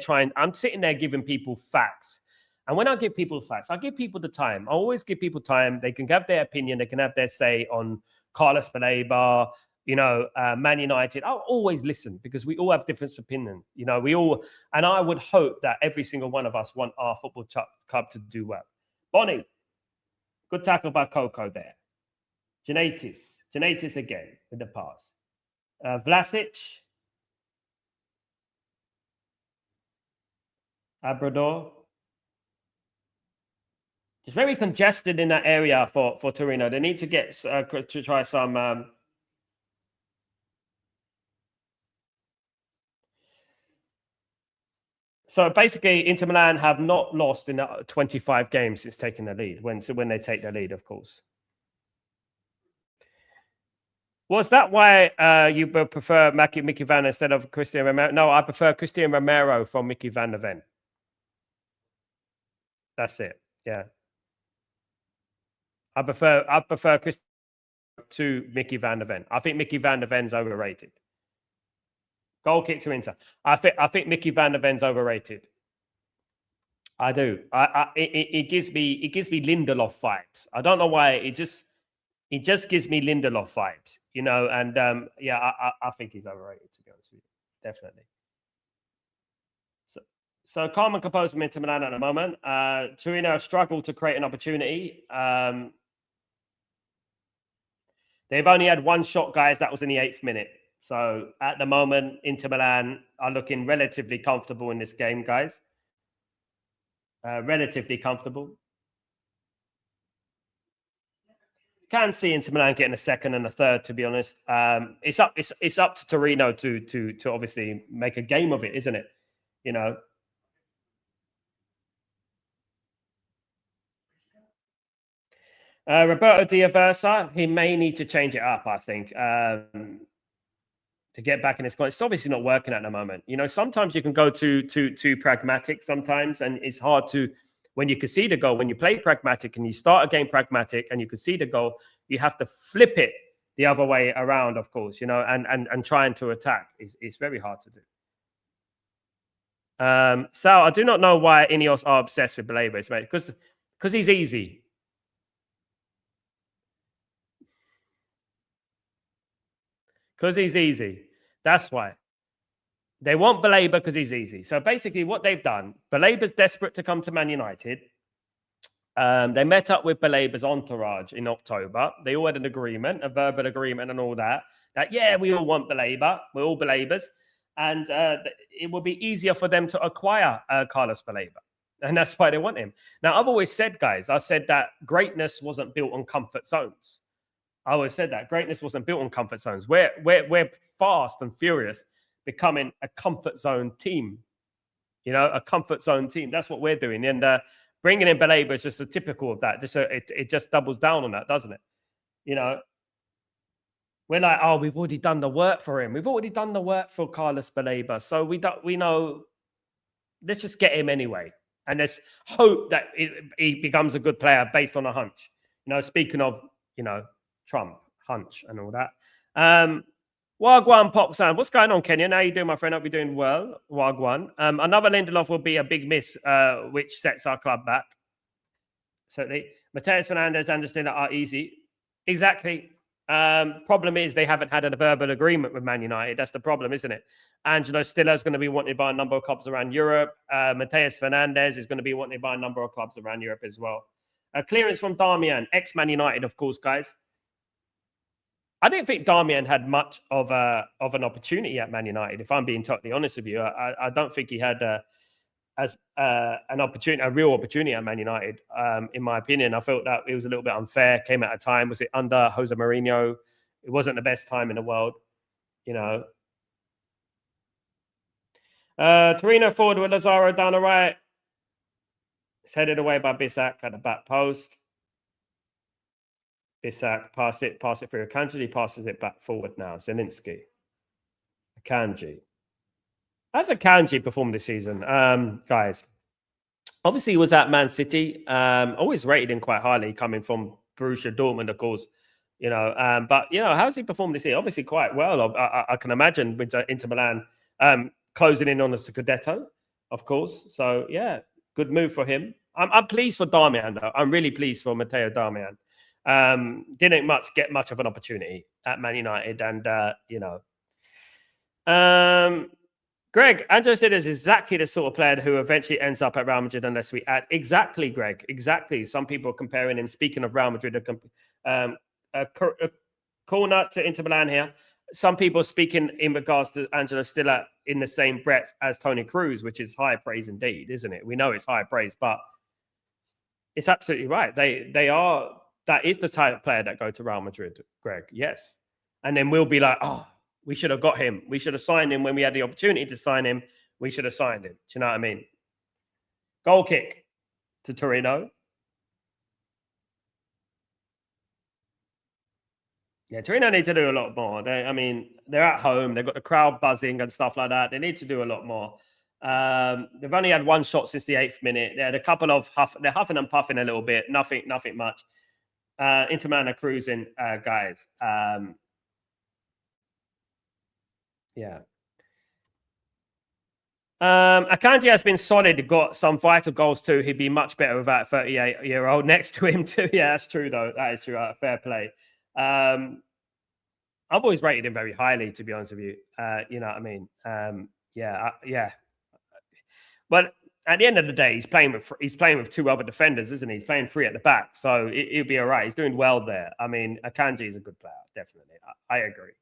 Speaker 1: giving people facts. And when I give people facts, I give people the time. I always give people time. They can have their opinion. They can have their say on Carlos Baleba, you know, Man United. I'll always listen because we all have different opinions. You know, and I would hope that every single one of us want our football club to do well. Bonnie, good tackle by Coco there. Janatis again with the pass. Vlasic. Abrador. It's very congested in that area for Torino. They need to get to try some. So basically, Inter Milan have not lost in 25 games since taking the lead. When they take the lead, of course. Was that why you prefer Mickey Van instead of Christian Romero? No, I prefer Christian Romero from Mickey Van der Ven. That's it. Yeah. I prefer Christian to Mickey Van der Ven. I think Mickey Van der Ven's overrated. Goal kick to Inter. I think Mickey Van der Ven's overrated. I do. It gives me Lindelof vibes. I don't know why. It just gives me Lindelof vibes, you know. And yeah, I think he's overrated, to be honest with you. Definitely. So calm and composed from Inter Milan at the moment. Torino struggled to create an opportunity. They've only had one shot, guys. That was in the 8th minute. So at the moment, Inter Milan are looking relatively comfortable in this game, guys. Relatively comfortable. Can see Inter Milan getting a second and a third, to be honest. It's up to Torino to obviously make a game of it, isn't it? You know. Roberto D'Aversa, he may need to change it up, I think, to get back in his squad. It's obviously not working at the moment. You know, sometimes you can go too pragmatic sometimes, and it's hard to, when you concede a goal, when you play pragmatic and you start a game pragmatic and you concede a goal, you have to flip it the other way around, of course, you know, and trying to attack. It's very hard to do. Sal, I do not know why Ineos are obsessed with Baleba, mate, because he's easy. Because he's easy. That's why. They want Baleba because he's easy. So basically what they've done, Baleba's desperate to come to Man United. They met up with Baleba's entourage in October. They all had an agreement, a verbal agreement and all that. That, yeah, we all want Baleba. We're all Balebas. And it will be easier for them to acquire Carlos Baleba. And that's why they want him. Now, I've always said, guys, I said that greatness wasn't built on comfort zones. I always said that greatness wasn't built on comfort zones. We're fast and furious becoming a comfort zone team. You know, a comfort zone team. That's what we're doing. And bringing in Baleba is just a typical of that. It just doubles down on that, doesn't it? You know, we're like, oh, we've already done the work for him. We've already done the work for Carlos Baleba. So we know, let's just get him anyway. And let's hope that he becomes a good player based on a hunch. You know, speaking of, you know, Trump, hunch and all that. Wagwan Pop Sound. What's going on, Kenyon? How you doing, my friend? Hope you're doing well. Wagwan. Another Lindelof will be a big miss, which sets our club back. Certainly. Mateus Fernandez and Justina are easy. Exactly. Problem is they haven't had a verbal agreement with Man United. That's the problem, isn't it? Angelo Stiller is going to be wanted by a number of clubs around Europe. Mateus Fernandez is going to be wanted by a number of clubs around Europe as well. Clearance from Darmian, ex-Man United, of course, guys. I didn't think Darmian had much of an opportunity at Man United, if I'm being totally honest with you. I don't think he had a real opportunity at Man United. In my opinion, I felt that it was a little bit unfair. Came at a time, was it under Jose Mourinho? It wasn't the best time in the world, you know. Torino forward with Lazaro down the right. It's headed away by Bissac at the back post. Bissac, pass it through Akanji. He passes it back forward now. Zielinski. Akanji. How's Akanji performed this season? Guys, obviously he was at Man City. Always rated him quite highly, coming from Borussia Dortmund, of course. You know, but, you know, how's he performed this year? Obviously quite well. I can imagine with Inter Milan closing in on the Scudetto, of course. So, yeah, good move for him. I'm pleased for Darmian, though. I'm really pleased for Matteo Darmian. Didn't get much of an opportunity at Man United, and you know, Greg, Angelo said is exactly the sort of player who eventually ends up at Real Madrid unless we add. Exactly, Greg. Exactly. Some people are comparing him. Speaking of Real Madrid, a corner to Inter Milan here. Some people are speaking in regards to Angelo still in the same breadth as Toni Kroos, which is high praise indeed, isn't it? We know it's high praise, but it's absolutely right. They are. That is the type of player that go to Real Madrid, Greg. Yes. And then we'll be like, oh, we should have got him. We should have signed him when we had the opportunity to sign him. We should have signed him. Do you know what I mean? Goal kick to Torino. Yeah, Torino need to do a lot more. They're at home. They've got the crowd buzzing and stuff like that. They need to do a lot more. They've only had one shot since the 8th minute. They had a couple of they're huffing and puffing a little bit. Nothing much. Inter Milan are cruising, guys. Yeah. Akanji has been solid. Got some vital goals too. He'd be much better without a 38-year-old next to him too. Yeah, that's true though. That is true. Fair play. I've always rated him very highly, to be honest with you. You know what I mean? Yeah. But at the end of the day, he's playing with two other defenders, isn't he? He's playing 3 at the back, so he'll be all right. He's doing well there. I mean, Akanji is a good player, definitely. I agree.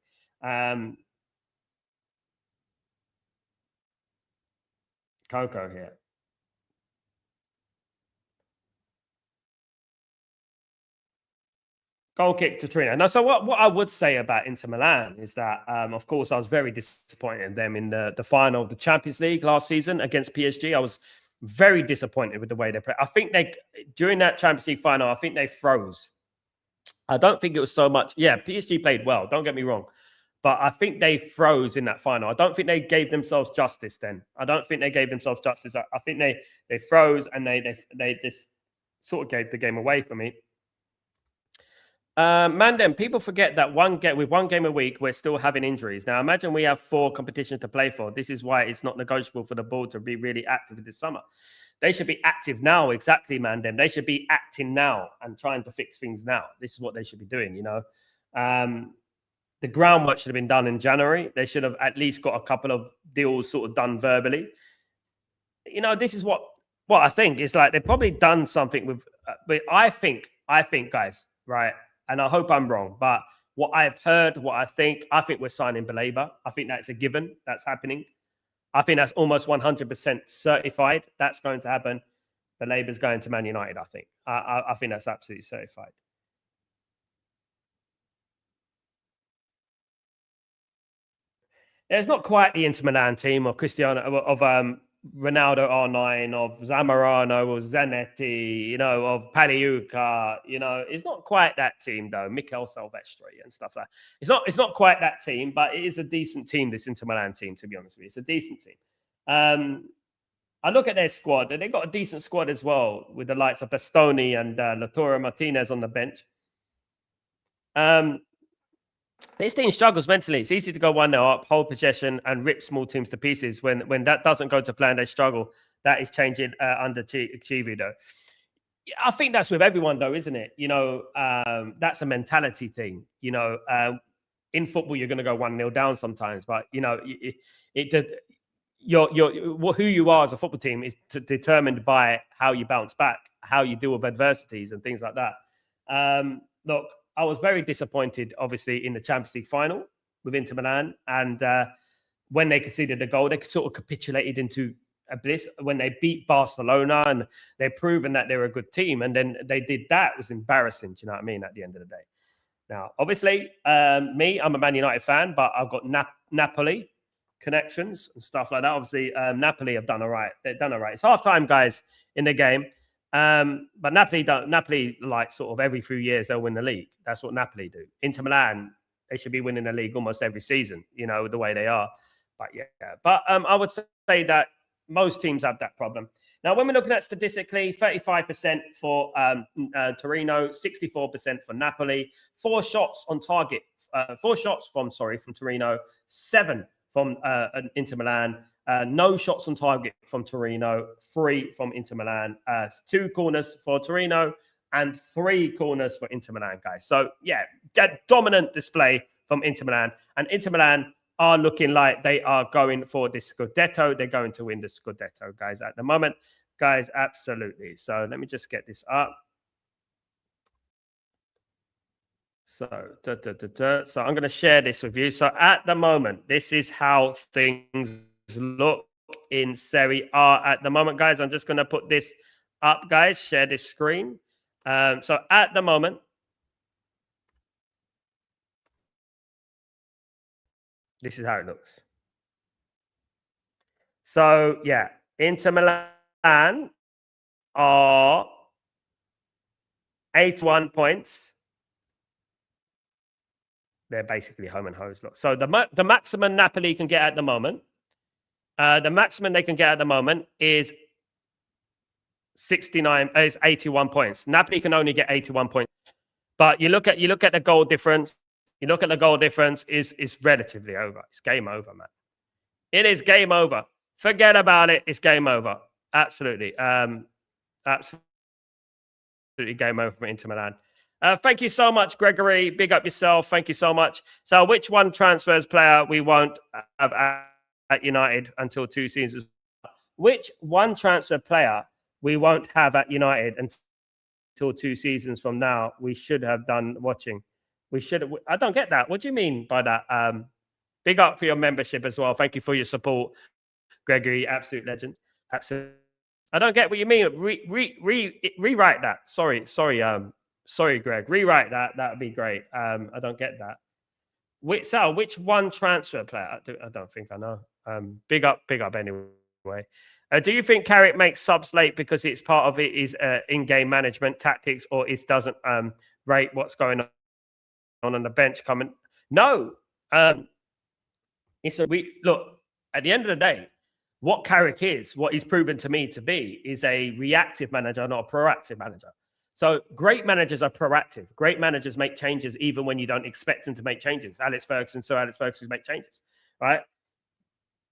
Speaker 1: Coco here. Goal kick to Torino. Now, so what I would say about Inter Milan is that, of course, I was very disappointed in them in the final of the Champions League last season against PSG. I was very disappointed with the way they played. I think during that Champions League final, I think they froze. I don't think it was so much. Yeah, PSG played well. Don't get me wrong. But I think they froze in that final. I don't think they gave themselves justice then. I don't think they gave themselves justice. I think they froze and they just sort of gave the game away for me. Mandem, people forget that with one game a week, we're still having injuries. Now, imagine we have 4 competitions to play for. This is why it's not negotiable for the board to be really active this summer. They should be active now. Exactly, Mandem. They should be acting now and trying to fix things now. This is what they should be doing, you know. The groundwork should have been done in January. They should have at least got a couple of deals sort of done verbally. You know, this is what I think. It's like they've probably done something with, but I think, guys, right? And I hope I'm wrong, but what I've heard, what I think we're signing Baleba. I think that's a given. That's happening. I think that's almost 100% certified. That's going to happen. Baleba's going to Man United, I think. I think that's absolutely certified. It's not quite the Inter Milan team of Cristiano, of Ronaldo R9, of Zamorano, or Zanetti, of Paliuca. It's not quite that team though. Mikel Silvestri and stuff like that. It's not quite that team, but it is a decent team. This Inter Milan team, to be honest with you, it's a decent team. I look at their squad, and they've got a decent squad as well, with the likes of Bastoni and Lautaro Martinez on the bench. This team struggles mentally. It's easy to go 1-0 up, hold possession, and rip small teams to pieces. When that doesn't go to plan, they struggle. That is changing under Chivi, though. I think that's with everyone, though, isn't it? That's a mentality thing. In football, you're going to go 1-0 down sometimes, but who you are as a football team is determined by how you bounce back, how you deal with adversities and things like that. Look, I was very disappointed, obviously, in the Champions League final with Inter Milan. And when they conceded the goal, they sort of capitulated into a bliss. When they beat Barcelona and they've proven that they're a good team, and then they did that, it was embarrassing, do you know what I mean, at the end of the day. Now, obviously, I'm a Man United fan, but I've got Napoli connections and stuff like that. Obviously, Napoli have done all right. They've done all right. It's half-time, guys, in the game. But Napoli, like, sort of every few years, they'll win the league. That's what Napoli do. Inter Milan, they should be winning the league almost every season, the way they are. But yeah, I would say that most teams have that problem. Now, when we're looking at statistically, 35% for Torino, 64% for Napoli, 4 shots on target, 4 shots from Torino, 7 from Inter Milan. No shots on target from Torino, 3 from Inter Milan, 2 corners for Torino, and 3 corners for Inter Milan, guys. So, yeah, that dominant display from Inter Milan. And Inter Milan are looking like they are going for the Scudetto. They're going to win the Scudetto, guys, at the moment. Guys, absolutely. So, let me just get this up. So, so I'm going to share this with you. So, at the moment, this is how things look in Serie A at the moment, guys. I'm just going to put this up, guys. Share this screen. So at the moment, this is how it looks. So yeah, Inter Milan are 81 points. They're basically home and hose. Look. So the maximum Napoli can get at the moment. The maximum they can get at the moment is 81 points. Napoli can only get 81 points. But you look at the goal difference. You look at the goal difference is relatively over. It's game over, man. It is game over. Forget about it. It's game over. Absolutely. Absolutely game over for Inter Milan. Thank you so much, Gregory. Big up yourself. Thank you so much. So which one transfers player we won't have at United until 2 seasons? Which one transfer player we won't have at United until 2 seasons from now? We should have done watching. We should. I don't get that. What do you mean by that? Big up for your membership as well. Thank you for your support, Gregory. Absolute legend. Absolute. I don't get what you mean. Rewrite that. Sorry, Greg. Rewrite that. That would be great. I don't get that. Which one transfer player? I don't think I know. Big up anyway. Do you think Carrick makes subs late because it's part of it is in-game management tactics, or it doesn't rate what's going on the bench coming? No. Look, at the end of the day, what Carrick is, what he's proven to me to be, is a reactive manager, not a proactive manager. So great managers are proactive. Great managers make changes even when you don't expect them to make changes. Sir Alex Ferguson make changes, right?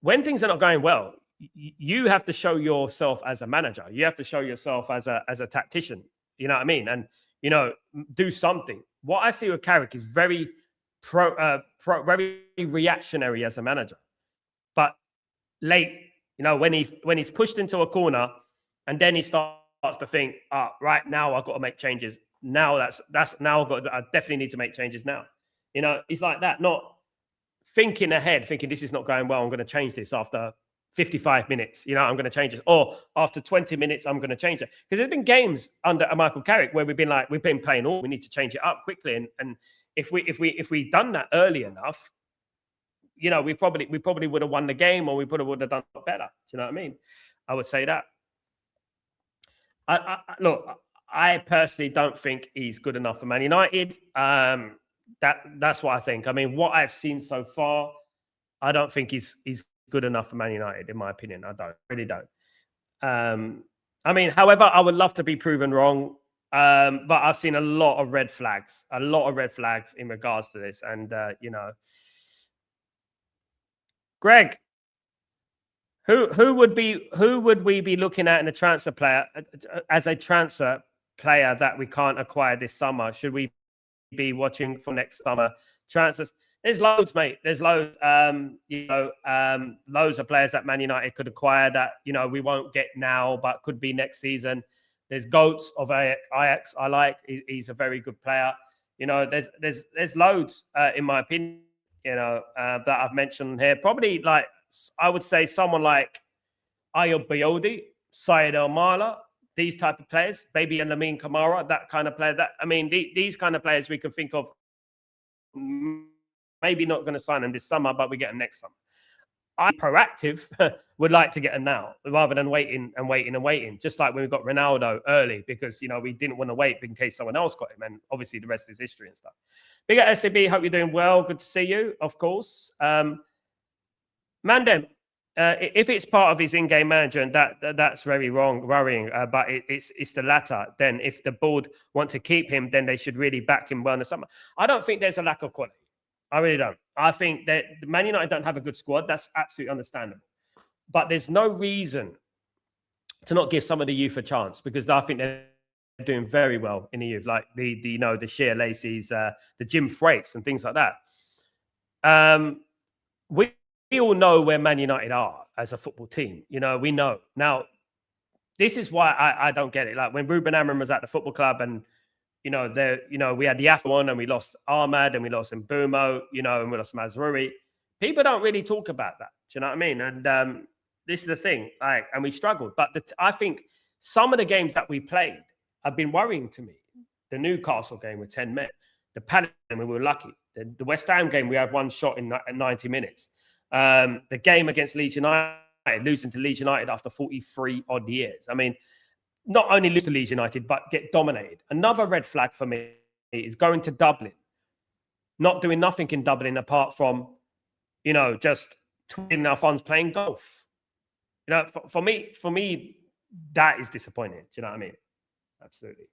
Speaker 1: When things are not going well, you have to show yourself as a manager. You have to show yourself as a tactician. You know what I mean? And, do something. What I see with Carrick is very very reactionary as a manager. But late, when he's pushed into a corner and then he starts to think, right now I've got to make changes. Now that's now I definitely need to make changes now. He's like that, not thinking ahead, thinking this is not going well. I'm going to change this after 55 minutes. I'm going to change this. Or after 20 minutes, I'm going to change it. Because there's been games under Michael Carrick where we've been playing all. We need to change it up quickly. And if we done that early enough, you know, we probably would have won the game, or we probably would have done better. Do you know what I mean? I would say that. Look, I personally don't think he's good enough for Man United. That's what I think. I mean, what I've seen so far, I don't think he's good enough for Man United, in my opinion. I really don't. I mean, however, I would love to be proven wrong. But I've seen a lot of red flags in regards to this. And, you know, Greg, who would we be looking at in a transfer player as a transfer player that we can't acquire this summer? Should we be watching for next summer transfers? There's loads, mate. There's loads. You know, loads of players that Man United could acquire that, you know, we won't get now, but could be next season. There's Goats of Ajax. I like. He's a very good player. You know, there's loads, in my opinion, you know, that I've mentioned here. Probably, like, I would say someone like Ayoub Biodi, Syed El Mala, these type of players, Baby and Lamine Kamara, that kind of player. That, I mean, these kind of players we can think of. Maybe not going to sign them this summer, but we get them next summer. I'm proactive, would like to get them now rather than waiting. Just like when we got Ronaldo early, because, you know, we didn't want to wait in case someone else got him. And obviously the rest is history and stuff. Big at SCB, hope you're doing well. Good to see you, of course. Mandem, if it's part of his in-game manager, and that's very worrying. But it's the latter. Then if the board want to keep him, then they should really back him well in the summer. I don't think there's a lack of quality. I really don't. I think that Man United don't have a good squad. That's absolutely understandable. But there's no reason to not give some of the youth a chance, because I think they're doing very well in the youth, like the you know, the Shea Lacey's, the Jim Freights and things like that. We all know where Man United are as a football team. You know, we know. Now, this is why I don't get it. Like when Ruben Amorim was at the football club, and you know, we had the Afro one, and we lost Ahmad, and we lost Mbumo, you know, and we lost Mazraoui. People don't really talk about that. Do you know what I mean? And this is the thing, like, and we struggled. But I think some of the games that we played have been worrying to me. The Newcastle game with 10 men, the Palace game, we were lucky. The West Ham game, we had one shot in 90 minutes. The game against Leeds United, losing to Leeds United after 43 odd years. I mean, not only lose to Leeds United, but get dominated. Another red flag for me is going to Dublin, not doing nothing in Dublin apart from, you know, just twiddling our thumbs playing golf. You know, for me, that is disappointing. Do you know what I mean? Absolutely.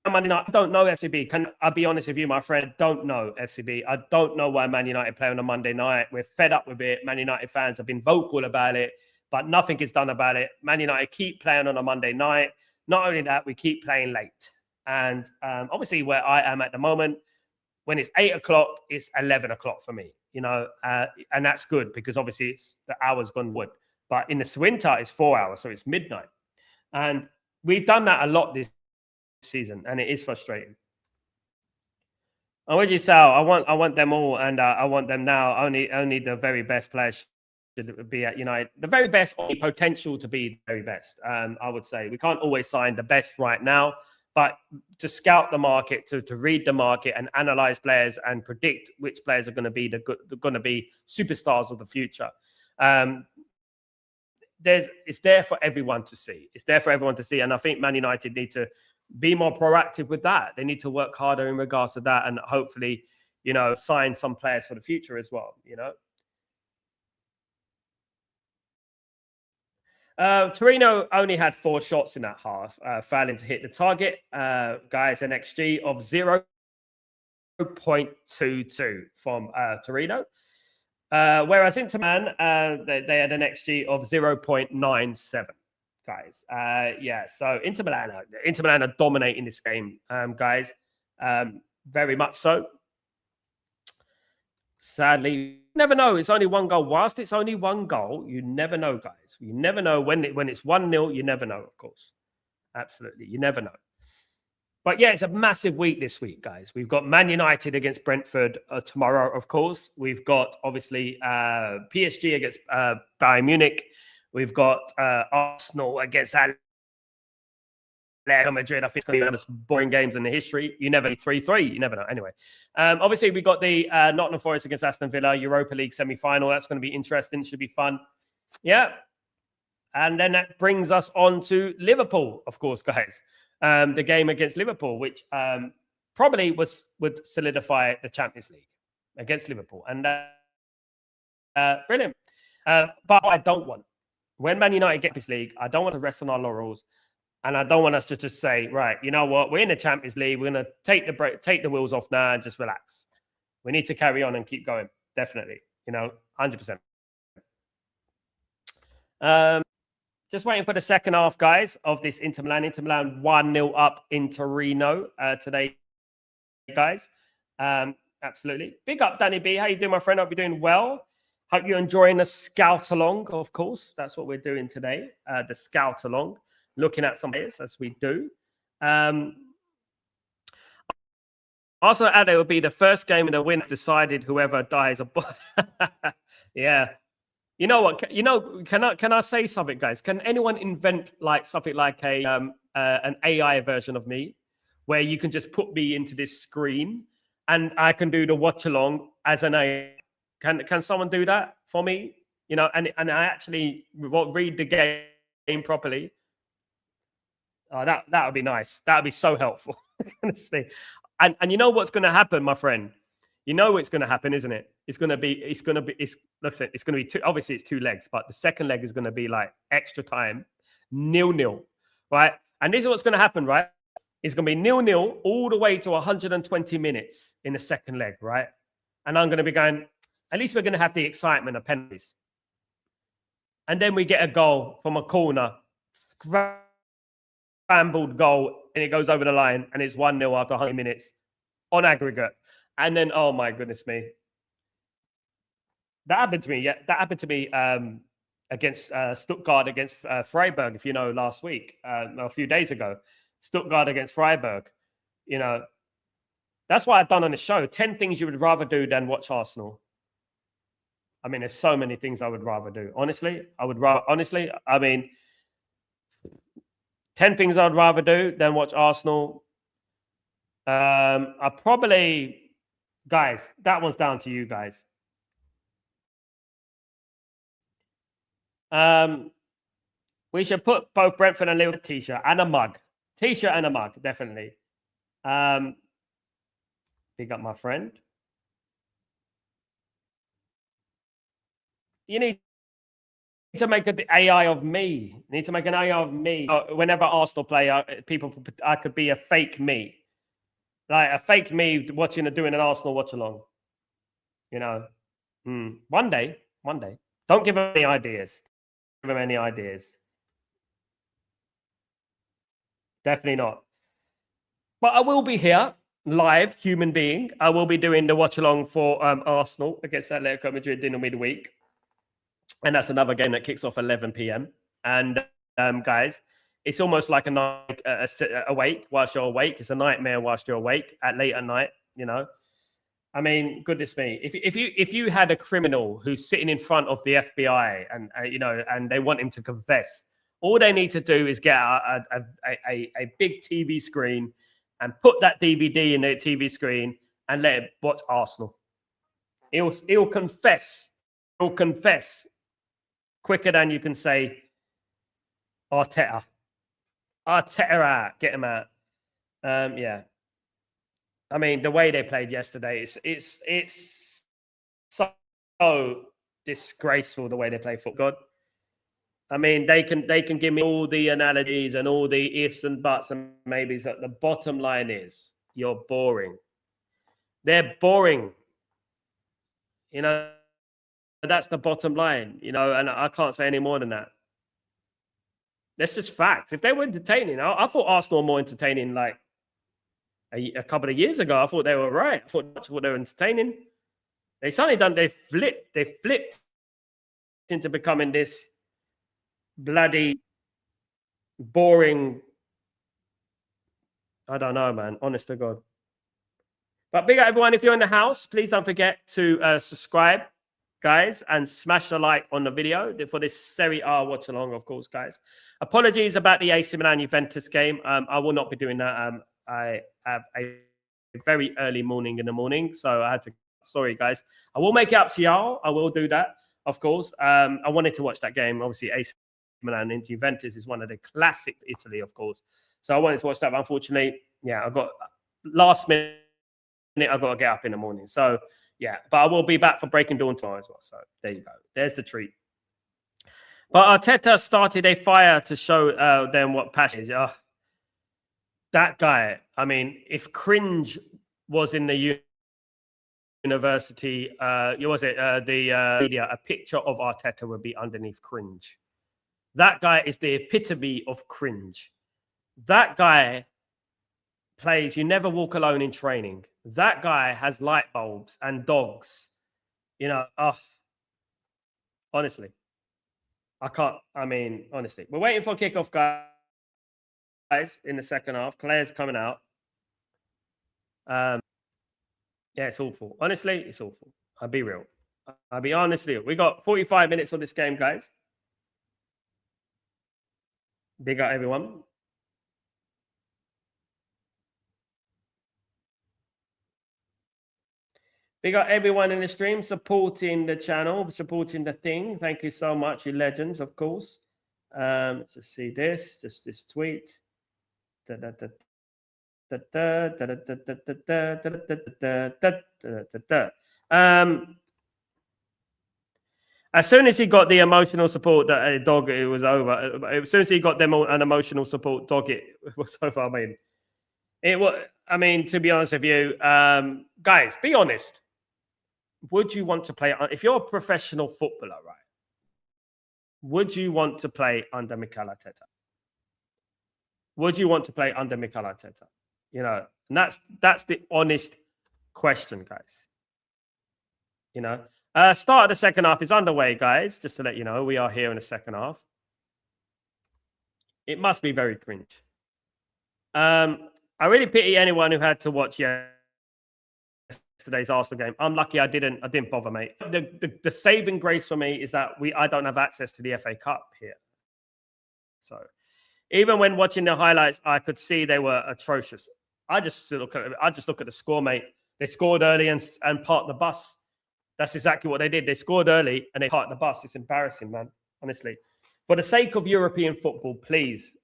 Speaker 1: I don't know FCB. Can I be honest with you, my friend? Don't know FCB. I don't know why Man United play on a Monday night. We're fed up with it. Man United fans have been vocal about it, but nothing is done about it. Man United keep playing on a Monday night. Not only that, we keep playing late. And obviously where I am at the moment, when it's 8 o'clock, it's 11 o'clock for me, you know, and that's good because obviously it's the hours gone wood. But in the winter, it's 4 hours, so it's midnight. And we've done that a lot this season, and it is frustrating. And what you say, I want them all, and I want them now. Only the very best players should be at United. The very best, or the potential to be the very best. I would say we can't always sign the best right now, but to scout the market, to read the market and analyze players and predict which players are going to be going to be superstars of the future. It's there for everyone to see. It's there for everyone to see, and I think Man United need to be more proactive with that. They need to work harder in regards to that, and hopefully, you know, sign some players for the future as well. You know, Torino only had 4 shots in that half, failing to hit the target. Guys, an XG of 0.22 from Torino. Whereas Inter Milan, they had an XG of 0.97. Guys, yeah. So Inter Milan are dominating this game, guys. Very much so. Sadly, you never know. It's only 1 goal. Whilst it's only 1 goal, you never know, guys. You never know when it's 1-0. You never know, of course. Absolutely, you never know. But yeah, it's a massive week this week, guys. We've got Man United against Brentford tomorrow, of course. We've got obviously PSG against Bayern Munich. We've got Arsenal against Real Madrid, I think it's going to be one of the most boring games in the history. You never 3-3. You never know. Anyway, obviously, we got the Nottingham Forest against Aston Villa, Europa League semi-final. That's going to be interesting. Should be fun. Yeah. And then that brings us on to Liverpool, of course, guys. The game against Liverpool, which probably would solidify the Champions League against Liverpool. And brilliant. But I don't want, when Man United get this league, I don't want to rest on our laurels. And I don't want us to just say, right, you know what, we're in the Champions League. We're going to take the wheels off now and just relax. We need to carry on and keep going. Definitely. 100%. Just waiting for the second half, guys, of this Inter Milan. Inter Milan 1-0 up in Torino today, guys. Absolutely. Big up, Danny B. How you doing, my friend? Hope you're doing well. Hope you're enjoying the scout along, of course. That's what we're doing today, the scout along. Looking at some players as we do. Also, add it will be the first game in the win decided whoever dies a bot. Yeah. You know what? Can I say something, guys? Can anyone invent like something like an AI version of me, where you can just put me into this screen and I can do the watch along as an AI? Can someone do that for me? And I actually read the game properly. That would be nice. That would be so helpful. Honestly. And you know what's going to happen, my friend? You know what's going to happen, isn't it? It's going to be two, obviously it's 2 legs, but the second leg is going to be like extra time, 0-0, right? And this is what's going to happen, right? It's going to be 0-0 all the way to 120 minutes in the second leg, right? And I'm going to be going, at least we're going to have the excitement of penalties. And then we get a goal from a corner, scrambled goal, and it goes over the line, and it's 1-0 after 100 minutes on aggregate. And then, oh my goodness me. That happened to me. Yeah, that happened to me against Stuttgart against Freiburg, if you know, last week, a few days ago. Stuttgart against Freiburg. That's what I've done on the show. 10 things you would rather do than watch Arsenal. I mean, there's so many things I would rather do. Honestly, 10 things I'd rather do than watch Arsenal. I probably... Guys, that one's down to you guys. We should put both Brentford and Liverpool t-shirt and a mug. T-shirt and a mug, definitely. Big up my friend. You need to make an AI of me. You need to make an AI of me. Whenever Arsenal play, I could be a fake me. Like a fake me doing an Arsenal watch along. One day. Don't give them any ideas. Definitely not. But I will be here, live, human being. I will be doing the watch along for Arsenal against Atletico Madrid in the midweek. And that's another game that kicks off 11 p.m. And guys, it's almost like a night awake whilst you're awake. It's a nightmare whilst you're awake late at night. I mean, goodness me, if you had a criminal who's sitting in front of the FBI and and they want him to confess, all they need to do is get a big TV screen and put that DVD in the TV screen and let it watch Arsenal. He'll confess. He'll confess quicker than you can say Arteta. Get him out. Yeah. I mean, the way they played yesterday, it's so disgraceful the way they play football. God. I mean, they can give me all the analogies and all the ifs and buts and maybes. The bottom line is you're boring. They're boring. That's the bottom line, and I can't say any more than that. That's just facts. If they were entertaining, I thought Arsenal were more entertaining like a couple of years ago. I thought they were right. I thought they were entertaining. They flipped into becoming this bloody boring. I don't know, man. Honest to God. But big up everyone. If you're in the house, please don't forget to subscribe. guys, and smash the like on the video for this Serie A watch along, of course, guys. Apologies about the AC Milan Juventus game. I will not be doing that. I have a very early morning in the morning, so I had to. Sorry, guys. I will make it up to y'all. I will do that, of course. I wanted to watch that game. Obviously, AC Milan into Juventus is one of the classic Italy, of course. So I wanted to watch that, but unfortunately, yeah, I got last minute. I got to get up in the morning. So yeah, but I will be back for Breaking Dawn tomorrow as well. So there you go. There's the treat. But Arteta started a fire to show them what passion is. That guy. I mean, if cringe was in the university, the media, a picture of Arteta would be underneath cringe. That guy is the epitome of cringe. That guy plays, you never walk alone in training. That guy has light bulbs and dogs. You know, honestly. I can't, I mean, honestly. We're waiting for kickoff, guys, in the second half. Claire's coming out. Yeah, it's awful. Honestly, it's awful. I'll be real. I'll be honestly. We got 45 minutes of this game, guys. Big up, everyone. Big up everyone in the stream supporting the channel, supporting the thing. Thank you so much, you legends, of course. Just see this, just this tweet. As soon as he got the emotional support that a dog, it was over. As soon as he got them an emotional support dog, it was over. I mean, it was. I mean, to be honest with you, guys, be honest. Would you want to play if you're a professional footballer, right? Would you want to play under Mikel Arteta? Would you want to play under Mikel Arteta? You know, and that's the honest question, guys. You know, start of the second half is underway, guys. Just to let you know, we are here in the second half. It must be very cringe. I really pity anyone who had to watch yesterday's Arsenal game. I'm lucky I didn't bother, mate. The saving grace for me is that I don't have access to the FA Cup here. So even when watching the highlights, I could see they were atrocious. I just look at the score, mate. They scored early and parked the bus. That's exactly what they did. They scored early and they parked the bus. It's embarrassing, man. Honestly. For the sake of European football, please.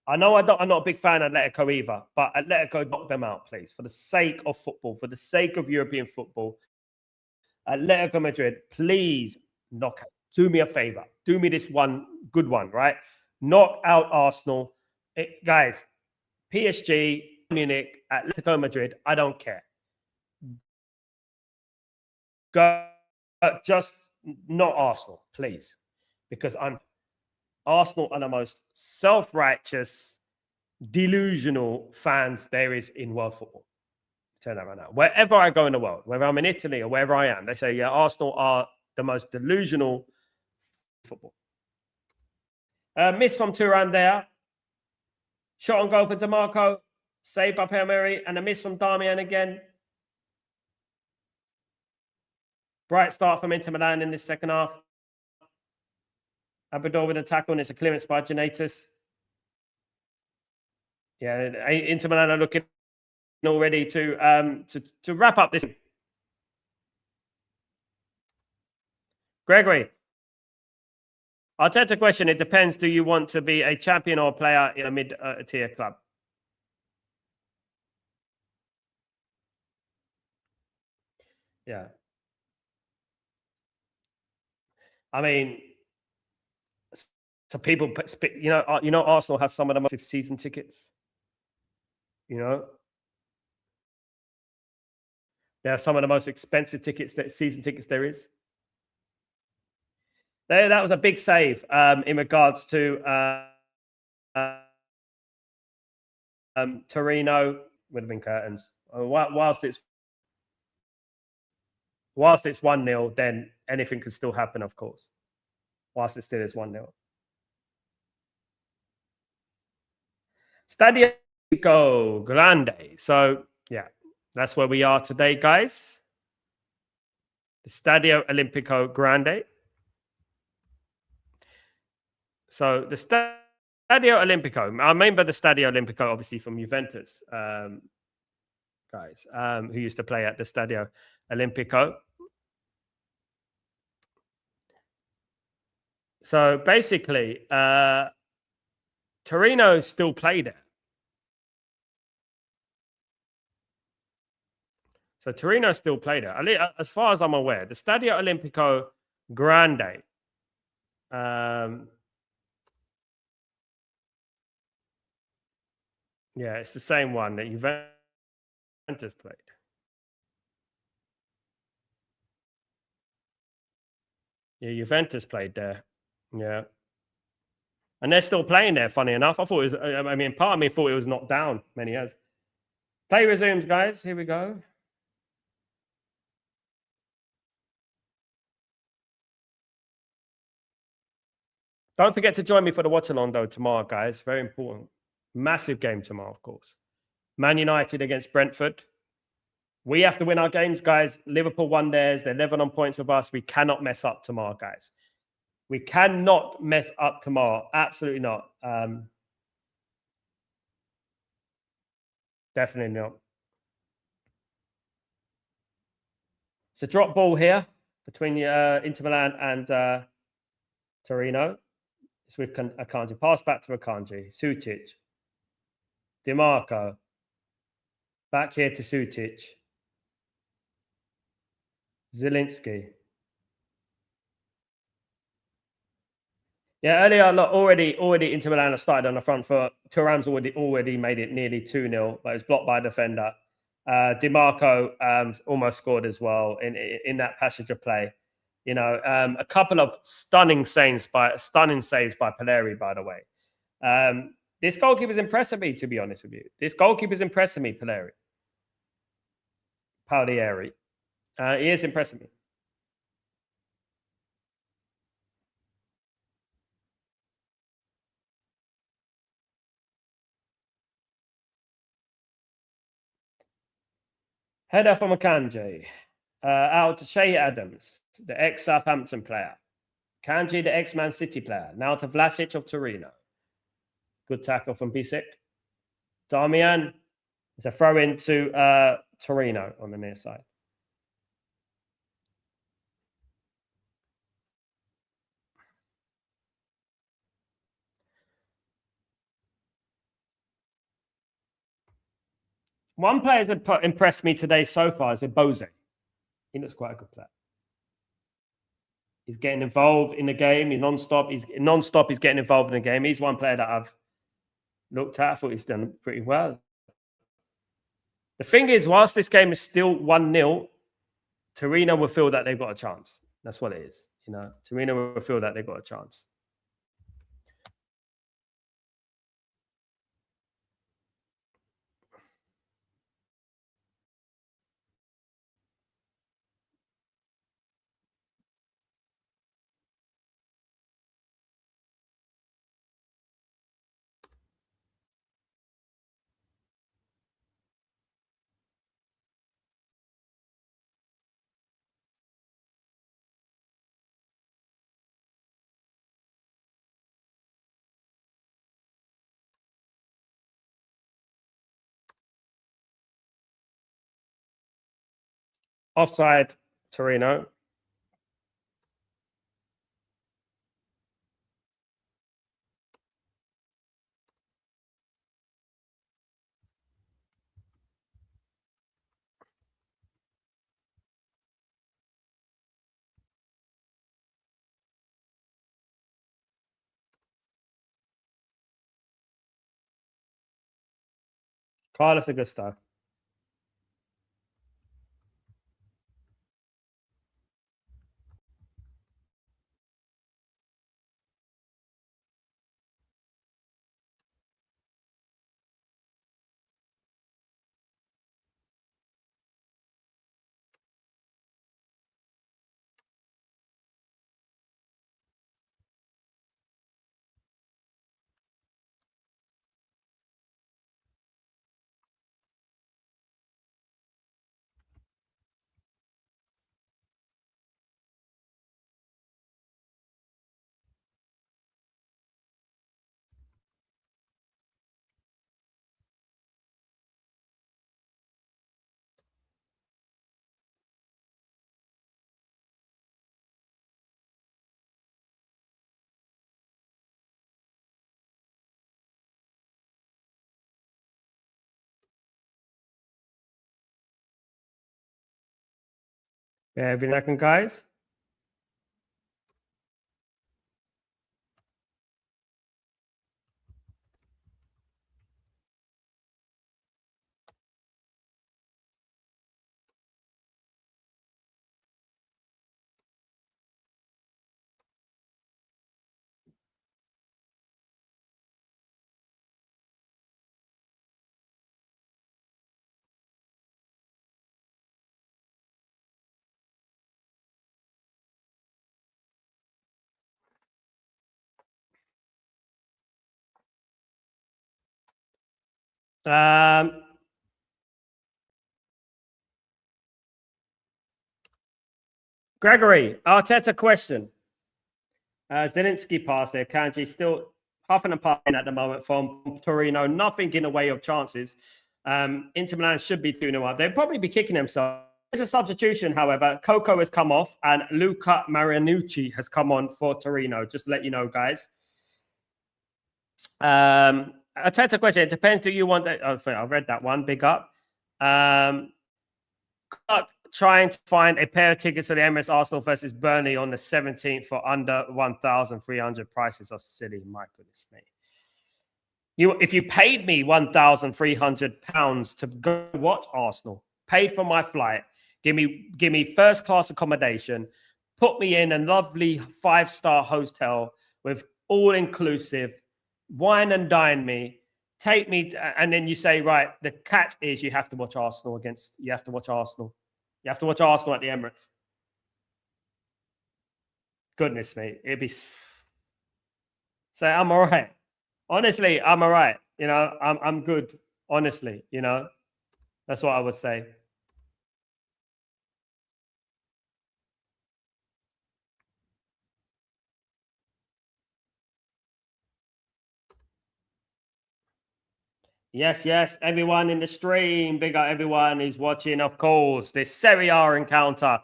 Speaker 1: I know I'm not a big fan of Atletico either, but Atletico, knock them out, please. For the sake of football, for the sake of European football, Atletico Madrid, please knock out. Do me a favor. Do me this one good one, right? Knock out Arsenal. Guys, PSG, Munich, Atletico Madrid, I don't care. Go, just not Arsenal, please. Because Arsenal are the most self-righteous, delusional fans there is in world football. Tell that right now. Wherever I go in the world, whether I'm in Italy or wherever I am, they say, yeah, Arsenal are the most delusional football. Miss from Turan there. Shot on goal for DeMarco. Saved by Pierre-Emerick. And a miss from Darmian again. Bright start from Inter Milan in this second half. Abador with a tackle, and it's a clearance by Janatus. Yeah, Inter Milan are looking already to wrap up this. Gregory, Arteta question. It depends. Do you want to be a champion or a player in a mid-tier club? Yeah. I mean, so people, you know, Arsenal have some of the most season tickets. You know, they have some of the most expensive season tickets there is. That was a big save in regards to Torino. Would have been curtains. Whilst it's 1-0, then anything can still happen, of course. Whilst it still is 1-0. Stadio Grande. So, yeah, that's where we are today, guys. the Stadio Olimpico Grande. So the Stadio Olimpico, I remember the Stadio Olimpico obviously from Juventus, guys, who used to play at the Stadio Olimpico. So basically, Torino still play there. So Torino still play there. As far as I'm aware, the Stadio Olimpico Grande. Yeah, it's the same one that Juventus played. Yeah, Juventus played there. Yeah. And they're still playing there, funny enough. I thought it was, I mean, part of me thought it was knocked down many years. Play resumes, guys. Here we go. Don't forget to join me for the watch along, though, tomorrow, guys. Very important. Massive game tomorrow, of course. Man United against Brentford. We have to win our games, guys. Liverpool won theirs. They're 11 on points with us. We cannot mess up tomorrow, guys. We cannot mess up tomorrow. Absolutely not. Definitely not. It's a drop ball here between Inter Milan and Torino. It's with Akanji. Pass back to Akanji. Sutic. DiMarco. Back here to Sutic. Zielinski. Yeah, earlier, look, already Inter Milan have started on the front foot. Thuram's already made it nearly 2-0, but it's blocked by a defender. DiMarco almost scored as well in that passage of play. You know, a couple of stunning saves by Paleri, by the way. This goalkeeper's impressing me, to be honest with you. This goalkeeper's impressing me, Paleri. Pagliari. He is impressing me. Header from Akanji. Out to Shea Adams, the ex-Southampton player. Kanji, the ex-Man City player. Now to Vlasic of Torino. Good tackle from Bisic. Damian. It's a throw in to Torino on the near side. One player has impressed me today so far is Bose. He looks quite a good player. He's getting involved in the game. He's non-stop. He's getting involved in the game. He's one player that I've looked at. I thought he's done pretty well. The thing is, whilst this game is still 1-0, Torino will feel that they've got a chance. That's what it is. You know, Torino will feel that they've got a chance. Offside, Torino. Carlos Augusto. Yeah, every second, guys. Gregory, Arteta question. Zelensky passed there. Kanji still huffing and puffing at the moment from Torino. Nothing in the way of chances. Inter Milan should be 2-0 up. They'll probably be kicking themselves. There's a substitution, however. Coco has come off and Luca Marianucci has come on for Torino. Just to let you know, guys. Arteta question. It depends. Do you want? I read that one. Big up. Trying to find a pair of tickets for the Emirates Arsenal versus Burnley on the 17th for under 1,300. Prices are silly. My goodness me. If you paid me £1,300 to go watch Arsenal, paid for my flight, give me first class accommodation, put me in a lovely 5-star hotel with all inclusive, wine and dine me, take me, and then you say, right, the catch is you have to watch Arsenal. You have to watch Arsenal at the Emirates. Goodness me, it'd be. So I'm all right. Honestly, I'm all right. You know, I'm good. Honestly, you know, that's what I would say. Yes, everyone in the stream, big up everyone who's watching, of course. This Serie A encounter.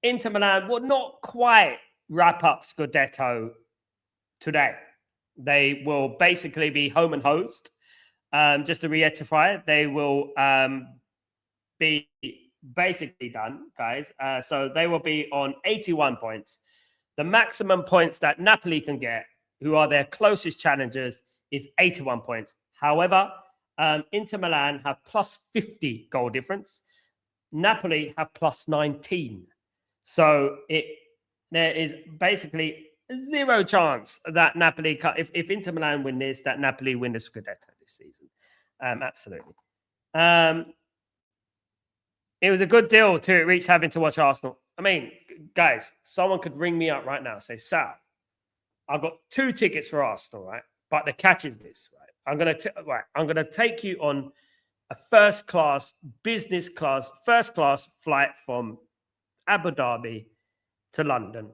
Speaker 1: Inter Milan will not quite wrap up Scudetto today. They will basically be home and host. Just to reiterate, they will be basically done, guys. So they will be on 81 points. The maximum points that Napoli can get, who are their closest challengers, is 81 points. However, Inter Milan have plus 50 goal difference. Napoli have plus 19. So there is basically zero chance that Napoli, if Inter Milan win this, that Napoli win the Scudetto this season. Absolutely. It was a good deal to reach having to watch Arsenal. I mean, guys, someone could ring me up right now and say, Sal, I've got 2 tickets for Arsenal, right? But the catch is this, right? I'm gonna take you on a first class flight from Abu Dhabi to London,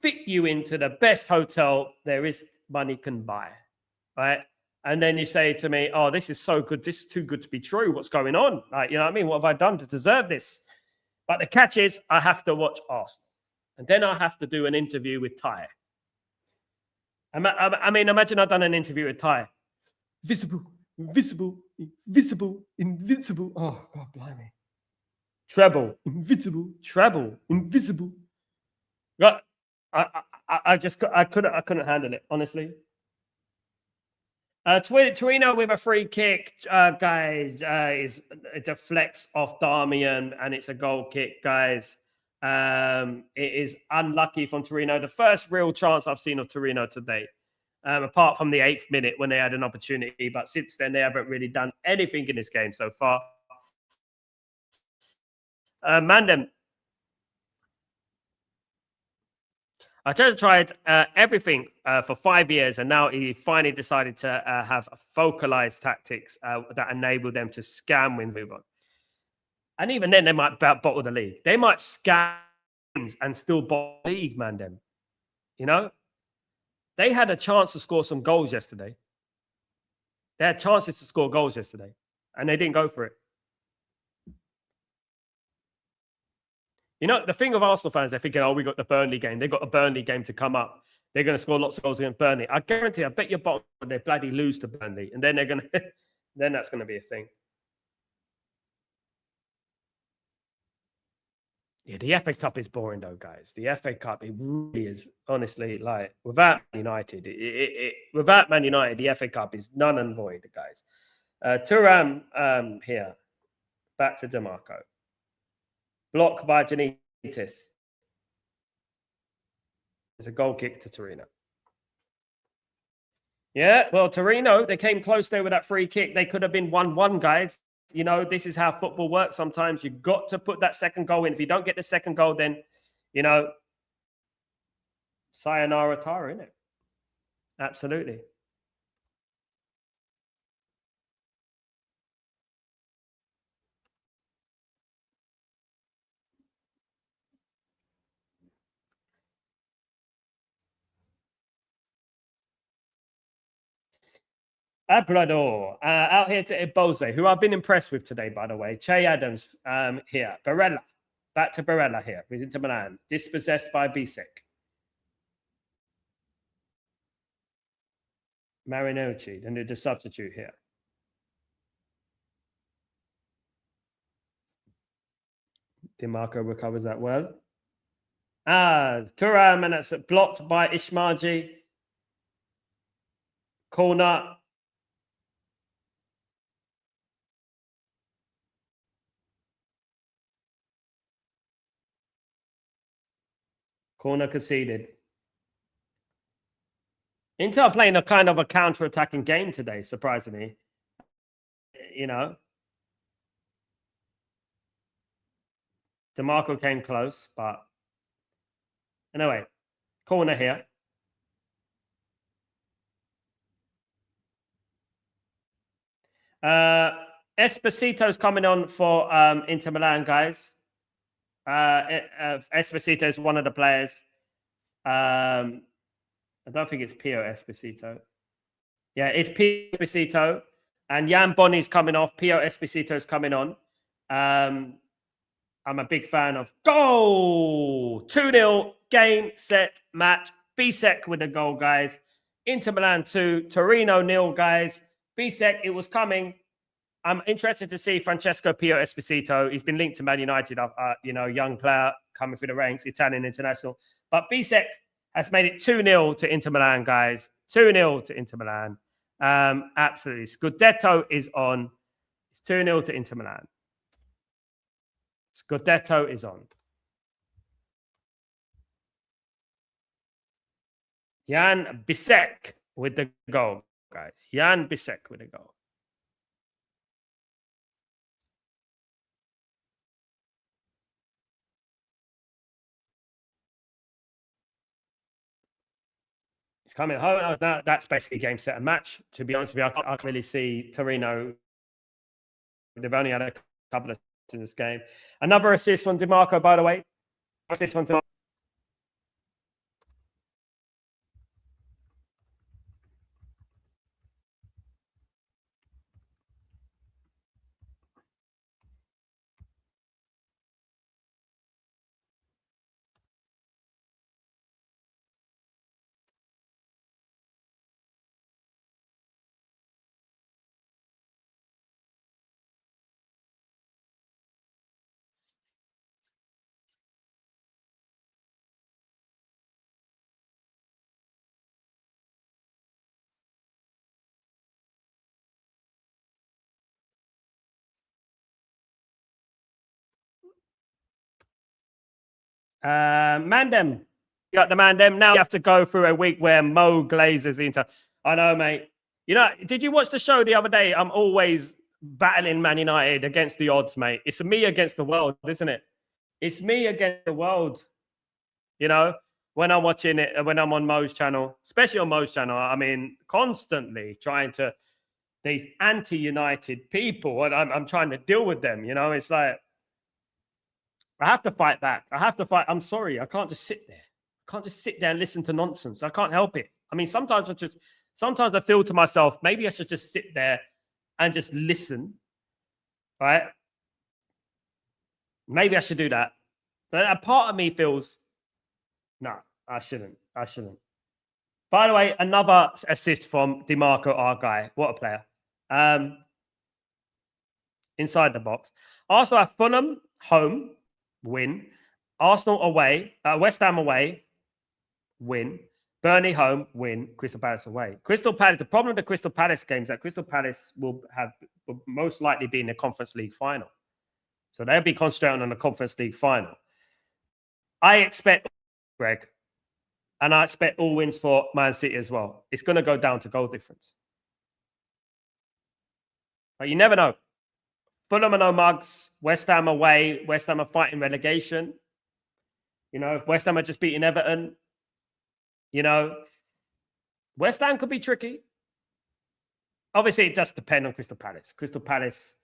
Speaker 1: fit you into the best hotel there is money can buy, right? And then you say to me, oh, this is so good. This is too good to be true. What's going on? Like, you know what I mean? What have I done to deserve this? But the catch is I have to watch Arsenal. And then I have to do an interview with Ty. I mean, imagine I've done an interview with Ty. Visible, invisible, invisible, invincible. Oh, God, blimey. Treble, invisible, treble, invisible. I couldn't handle it, honestly. Torino with a free kick, guys, it deflects off Darmian and it's a goal kick, guys. It is unlucky from Torino. The first real chance I've seen of Torino today, apart from the 8th minute when they had an opportunity. But since then, they haven't really done anything in this game so far. Mandem. I tried everything for 5 years, and now he finally decided to have focalized tactics that enable them to scam wins move on. And even then, they might bottle the league. They might scam and still bottle the league, man. Them, you know, they had a chance to score some goals yesterday. They had chances to score goals yesterday, and they didn't go for it. You know, the thing with Arsenal fans, they're thinking, oh, we got the Burnley game. They've got a Burnley game to come up. They're going to score lots of goals against Burnley. I guarantee, I bet your bottom they bloody lose to Burnley. And then they're going to, then that's going to be a thing. Yeah, the FA Cup is boring though, guys. The FA Cup, it really is. Honestly, like without United, without Man United, the FA Cup is none and void, guys. Thuram here, back to DeMarco. Block by Janitis. It's a goal kick to Torino. Yeah, well, Torino, they came close there with that free kick. They could have been 1-1, guys. You know, this is how football works sometimes. You've got to put that second goal in. If you don't get the second goal, then, you know, sayonara Tara, isn't it? Absolutely. Abrador, out here to Ibose, who I've been impressed with today, by the way. Che Adams here. Barella, back to Barella here. With Inter Milan. Dispossessed by Bisek. Marinucci, then the substitute here. DeMarco recovers that well. Thuram, and that's blocked by Ishmaji. Corner. Corner conceded. Inter are playing a kind of a counter-attacking game today, surprisingly. You know. DeMarco came close, but anyway, corner here. Esposito's coming on for Inter Milan, guys. Esposito is one of the players. I don't think it's Pio Esposito. Yeah, it's Pio Esposito. And Jan Bonni's coming off. Pio Esposito's coming on. I'm a big fan of goal. 2-0, game, set, match. Bisek with the goal, guys. Inter Milan 2, Torino 0, guys. Bisek, it was coming. I'm interested to see Francesco Pio Esposito. He's been linked to Man United, you know, young player coming through the ranks, Italian international. But Bisek has made it 2-0 to Inter Milan, guys. 2-0 to Inter Milan. Absolutely. Scudetto is on. It's 2-0 to Inter Milan. Scudetto is on. Jan Bisek with the goal, guys. Jan Bisek with the goal. It's coming home. That's basically game, set, and match. To be honest with you, I can't really see Torino. They've only had a couple of in this game. Another assist from DeMarco, by the way. Assist from DeMarco. Mandem. You got the Mandem. Now you have to go through a week where Mo glazes Inter. I know, mate. You know, did you watch the show the other day? I'm always battling Man United against the odds, mate. It's me against the world, isn't it? It's me against the world. You know, when I'm watching it, when I'm on Mo's channel, especially on Mo's channel, I mean, constantly trying to, these anti-United people, and I'm trying to deal with them. You know, it's like, I have to fight back. I have to fight. I'm sorry. I can't just sit there. I can't just sit there and listen to nonsense. I can't help it. I mean, sometimes I feel to myself, maybe I should just sit there and just listen, right? Maybe I should do that. But a part of me feels, no, I shouldn't. I shouldn't. By the way, another assist from DeMarco, our guy. What a player. Inside the box. Also, at Fulham, home, win. Arsenal away, West Ham away, win. Burnley home, win. Crystal Palace away. Crystal Palace. The problem with the Crystal Palace games is that Crystal Palace will most likely be in the Conference League final, so they'll be concentrating on the Conference League final. I expect, Greg, and I expect all wins for Man City as well. It's going to go down to goal difference, but you never know. Fulham are no mugs. West Ham away. West Ham are fighting relegation. You know, if West Ham are just beating Everton, you know, West Ham could be tricky. Obviously, it does depend on Crystal Palace. Crystal Palace.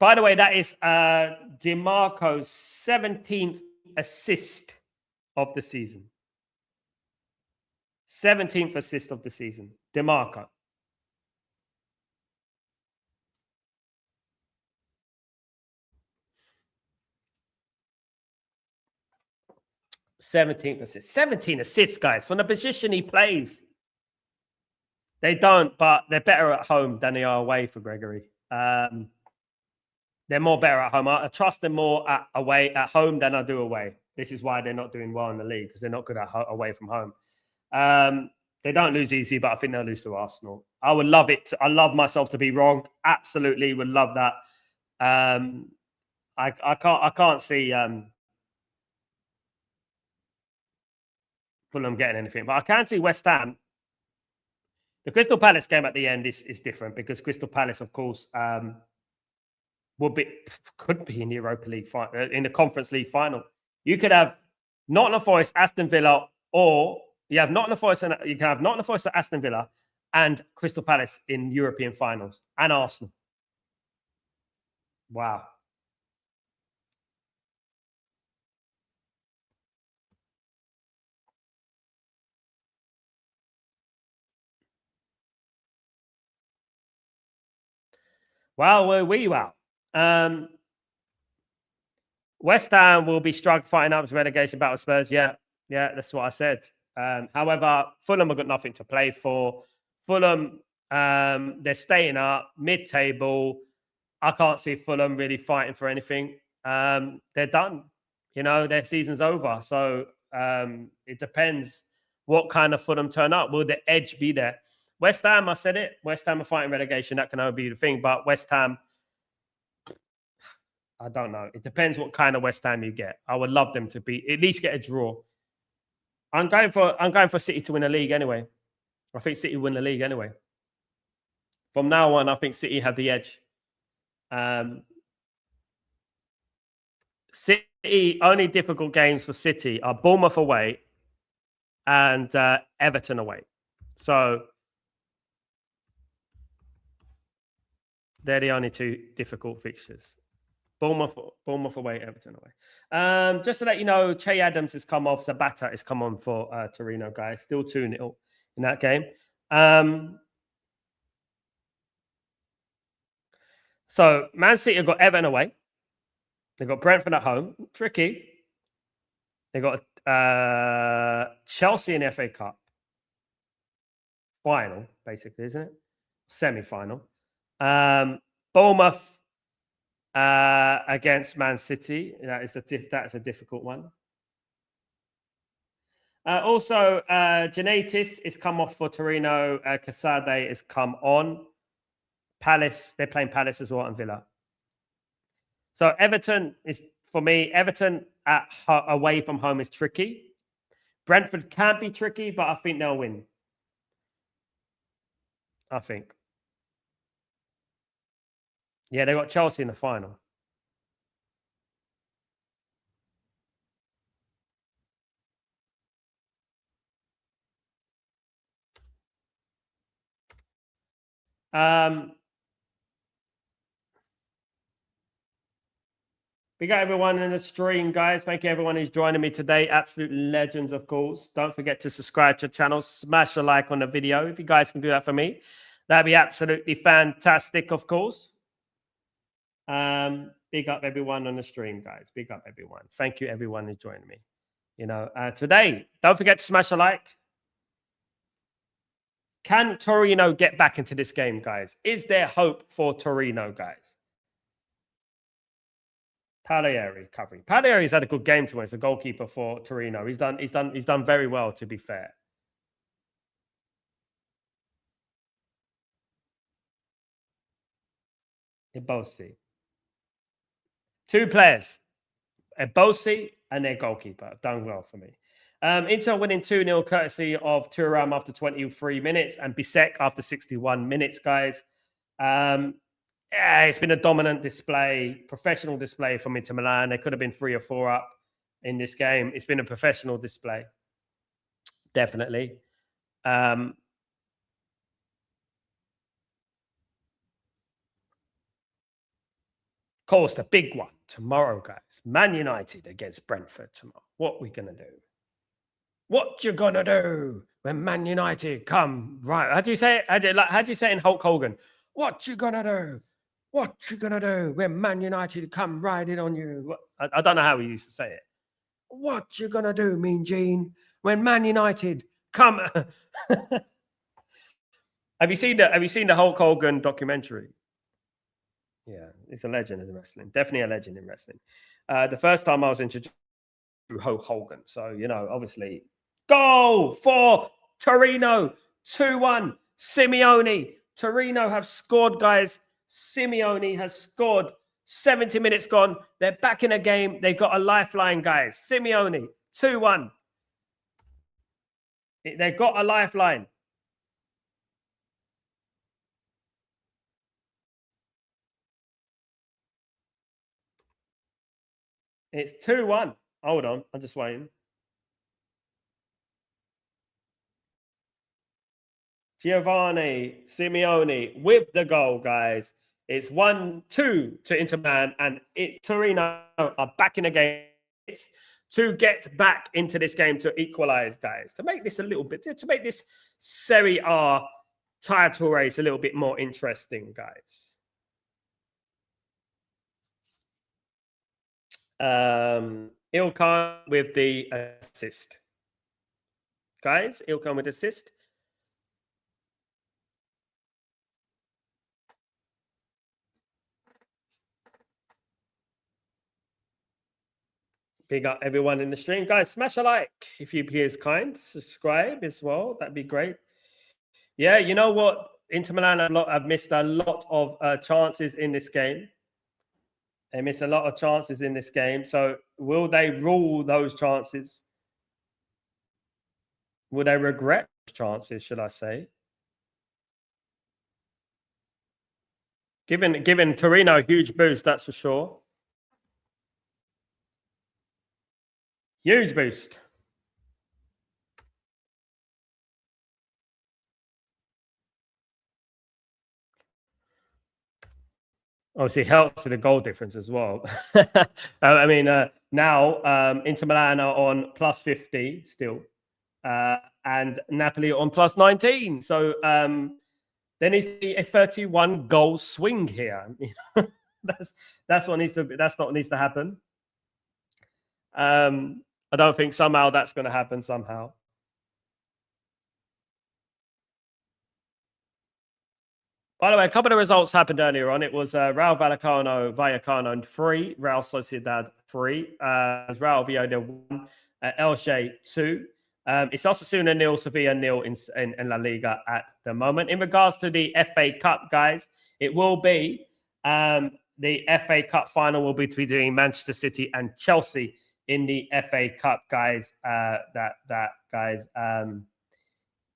Speaker 1: By the way, that is DeMarco's 17th assist of the season. 17th assist of the season. DeMarco. th assist. 17 assists, guys, from the position he plays. They don't, but they're better at home than they are away for Gregory. They're more better at home. I trust them more at home than I do away. This is why they're not doing well in the league, because they're not good at away from home. They don't lose easy, but I think they'll lose to Arsenal. I would love it. I love myself to be wrong. Absolutely would love that. I can't see Fulham getting anything, but I can see West Ham. The Crystal Palace game at the end is different, because Crystal Palace, of course, could be in the Europa League final, in the Conference League final. You could have Nottingham Forest, Aston Villa, or you have Nottingham Forest, and you can have Nottingham Forest, Aston Villa, and Crystal Palace in European finals, and Arsenal. Wow. Well, where were you out? West Ham will be fighting up to relegation battle. Spurs, yeah, that's what I said. However, Fulham have got nothing to play for. Fulham, they're staying up mid-table. I can't see Fulham really fighting for anything. They're done. You know, their season's over. So it depends what kind of Fulham turn up. Will the edge be there? West Ham, I said it. West Ham are fighting relegation. That can only be the thing. But West Ham, I don't know. It depends what kind of West Ham you get. I would love them to be at least get a draw. I'm going for City to win the league anyway. I think City win the league anyway. From now on, I think City have the edge. City, only difficult games for City are Bournemouth away and Everton away. So they're the only two difficult fixtures. Bournemouth away, Everton away. Just to let you know, Che Adams has come off. Zapata has come on for Torino, guys. Still 2-0 in that game. So Man City have got Everton away. They've got Brentford at home. Tricky. They've got Chelsea in the FA Cup. Final, basically, isn't it? Semi-final. Bournemouth against Man City. That is a difficult one. Also, Janatis is come off for Torino. Casade has come on. Palace, they're playing Palace as well, and Villa. So Everton is, for me, Everton away from home is tricky. Brentford can be tricky, but I think they'll win. I think. Yeah, they got Chelsea in the final. Big up everyone in the stream, guys. Thank you everyone who's joining me today. Absolute legends, of course. Don't forget to subscribe to the channel. Smash a like on the video. If you guys can do that for me, that'd be absolutely fantastic, of course. Big up everyone on the stream, guys. Big up everyone. Thank you everyone who's joining me. You know, today, don't forget to smash a like. Can Torino get back into this game, guys? Is there hope for Torino, guys? Pagliari covering. Pagliari's had a good game to win. It's a goalkeeper for Torino. He's done very well, to be fair. Ebosi. Two players, Ebosi and their goalkeeper, have done well for me. Inter winning 2-0 courtesy of Thuram after 23 minutes and Bisek after 61 minutes, guys. Yeah, it's been a dominant display, professional display from Inter Milan. There could have been 3 or 4 up in this game. It's been a professional display, definitely. Of course, the big one tomorrow, guys. Man United against Brentford tomorrow. What we gonna do? What you gonna do when Man United come? Right? How do you say it? How do you say it in Hulk Hogan? What you gonna do? What you gonna do when Man United come riding on you? I don't know how he used to say it. What you gonna do, Mean Gene, when Man United come? Have you seen the Hulk Hogan documentary? Yeah, he's a legend in wrestling. Definitely a legend in wrestling. The first time I was introduced to Hulk Hogan, so obviously, goal for Torino, 2-1. Simeone. Torino have scored, guys. Simeone has scored. 70 minutes gone. They're back in a game. They've got a lifeline, guys. Simeone, 2-1. They've got a lifeline. It's 2-1. Hold on. I'm just waiting. Giovanni Simeone with the goal, guys. It's 1-2 to Inter Milan, and Torino are back in the game to get back into this game to equalize, guys. To make this to make this Serie A title race a little bit more interesting, guys. Ilkan with the assist, guys. Ilkan with assist. Big up everyone in the stream, guys. Smash a like if you be as kind. Subscribe as well. That'd be great. Yeah, you know what? Inter Milan have missed a lot of chances in this game. They miss a lot of chances in this game. So will they rule those chances? Will they regret chances, should I say? Giving Torino a huge boost, that's for sure. Huge boost. Obviously helps with the goal difference as well. I mean, now Inter Milan are on plus 50 still, and Napoli on plus 19. So there needs to be a 31 goal swing here. That's what needs to happen. I don't think somehow that's going to happen somehow. By the way, a couple of results happened earlier on. It was Real Vallecano 3, Real Sociedad 3, Real Oviedo 1, Elche 2. It's Osasuna 0, Sevilla 0 in La Liga at the moment. In regards to the FA Cup, guys, it will be the FA Cup final will be between Manchester City and Chelsea in the FA Cup, guys.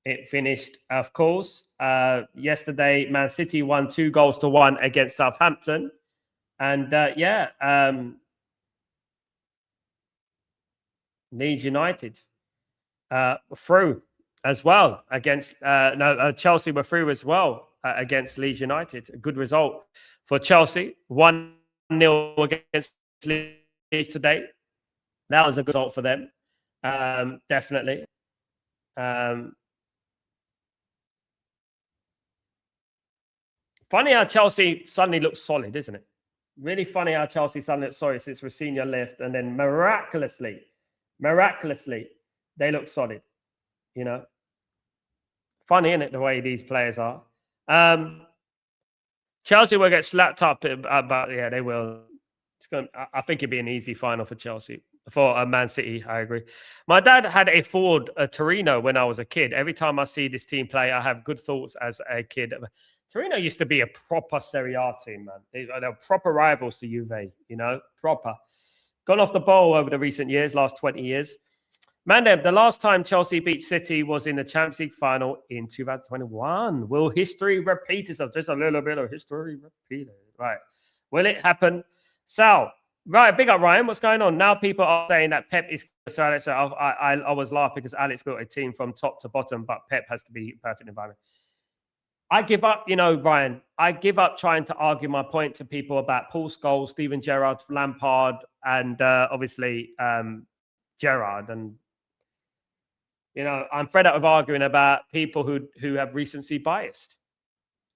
Speaker 1: It finished, of course, yesterday. Man City won 2-1 against Southampton, and Leeds United through as well against Chelsea were through as well against Leeds United. A good result for Chelsea. 1-0 against Leeds today. That was a good result for them, definitely. Funny how Chelsea suddenly looks solid, isn't it? Really funny how Chelsea suddenly looks solid since Rafinha left, and then miraculously, they look solid. Funny, isn't it, the way these players are? Chelsea will get slapped up, but yeah, they will. I think it'd be an easy final for Chelsea. For Man City, I agree. My dad had a Ford Torino when I was a kid. Every time I see this team play, I have good thoughts as a kid. Torino used to be a proper Serie A team, man. They were proper rivals to Juve, you know, proper. Gone off the ball over the recent years, last 20 years. Mandem, the last time Chelsea beat City was in the Champions League final in 2021. Will history repeat itself? Just a little bit of history repeated. Right. Will it happen? Sal, right, big up, Ryan. What's going on? Now people are saying that Pep is... So Alex, I was laughing because Alex built a team from top to bottom, but Pep has to be perfect environment. I give up, you know, Ryan, I give up trying to argue my point to people about Paul Scholes, Steven Gerrard, Lampard, and obviously Gerrard. And, you know, I'm fed up with arguing about people who have recency biased.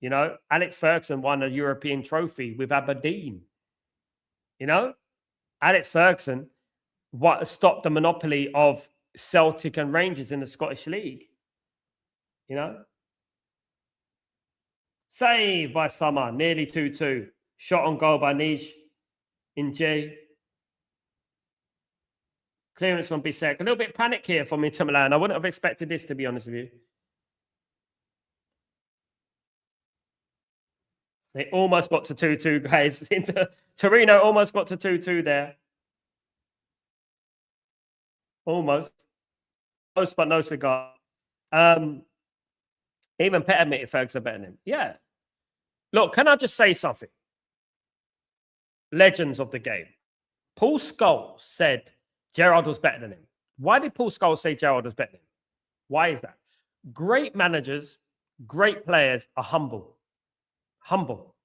Speaker 1: You know, Alex Ferguson won a European trophy with Aberdeen. You know, Alex Ferguson stopped the monopoly of Celtic and Rangers in the Scottish League. You know, save by Summer, nearly 2-2. Shot on goal by Niche in J. Clearance from Bissek. A little bit panic here from Inter Milan. I wouldn't have expected this, to be honest with you. They almost got to 2-2, guys. Torino almost got to 2-2 there. Almost. Close, but no cigar. Even Pep admitted Ferguson better than him. Yeah. Look, can I just say something? Legends of the game. Paul Scholes said Gerrard was better than him. Why did Paul Scholes say Gerrard was better than him? Why is that? Great managers, great players are humble. Humble.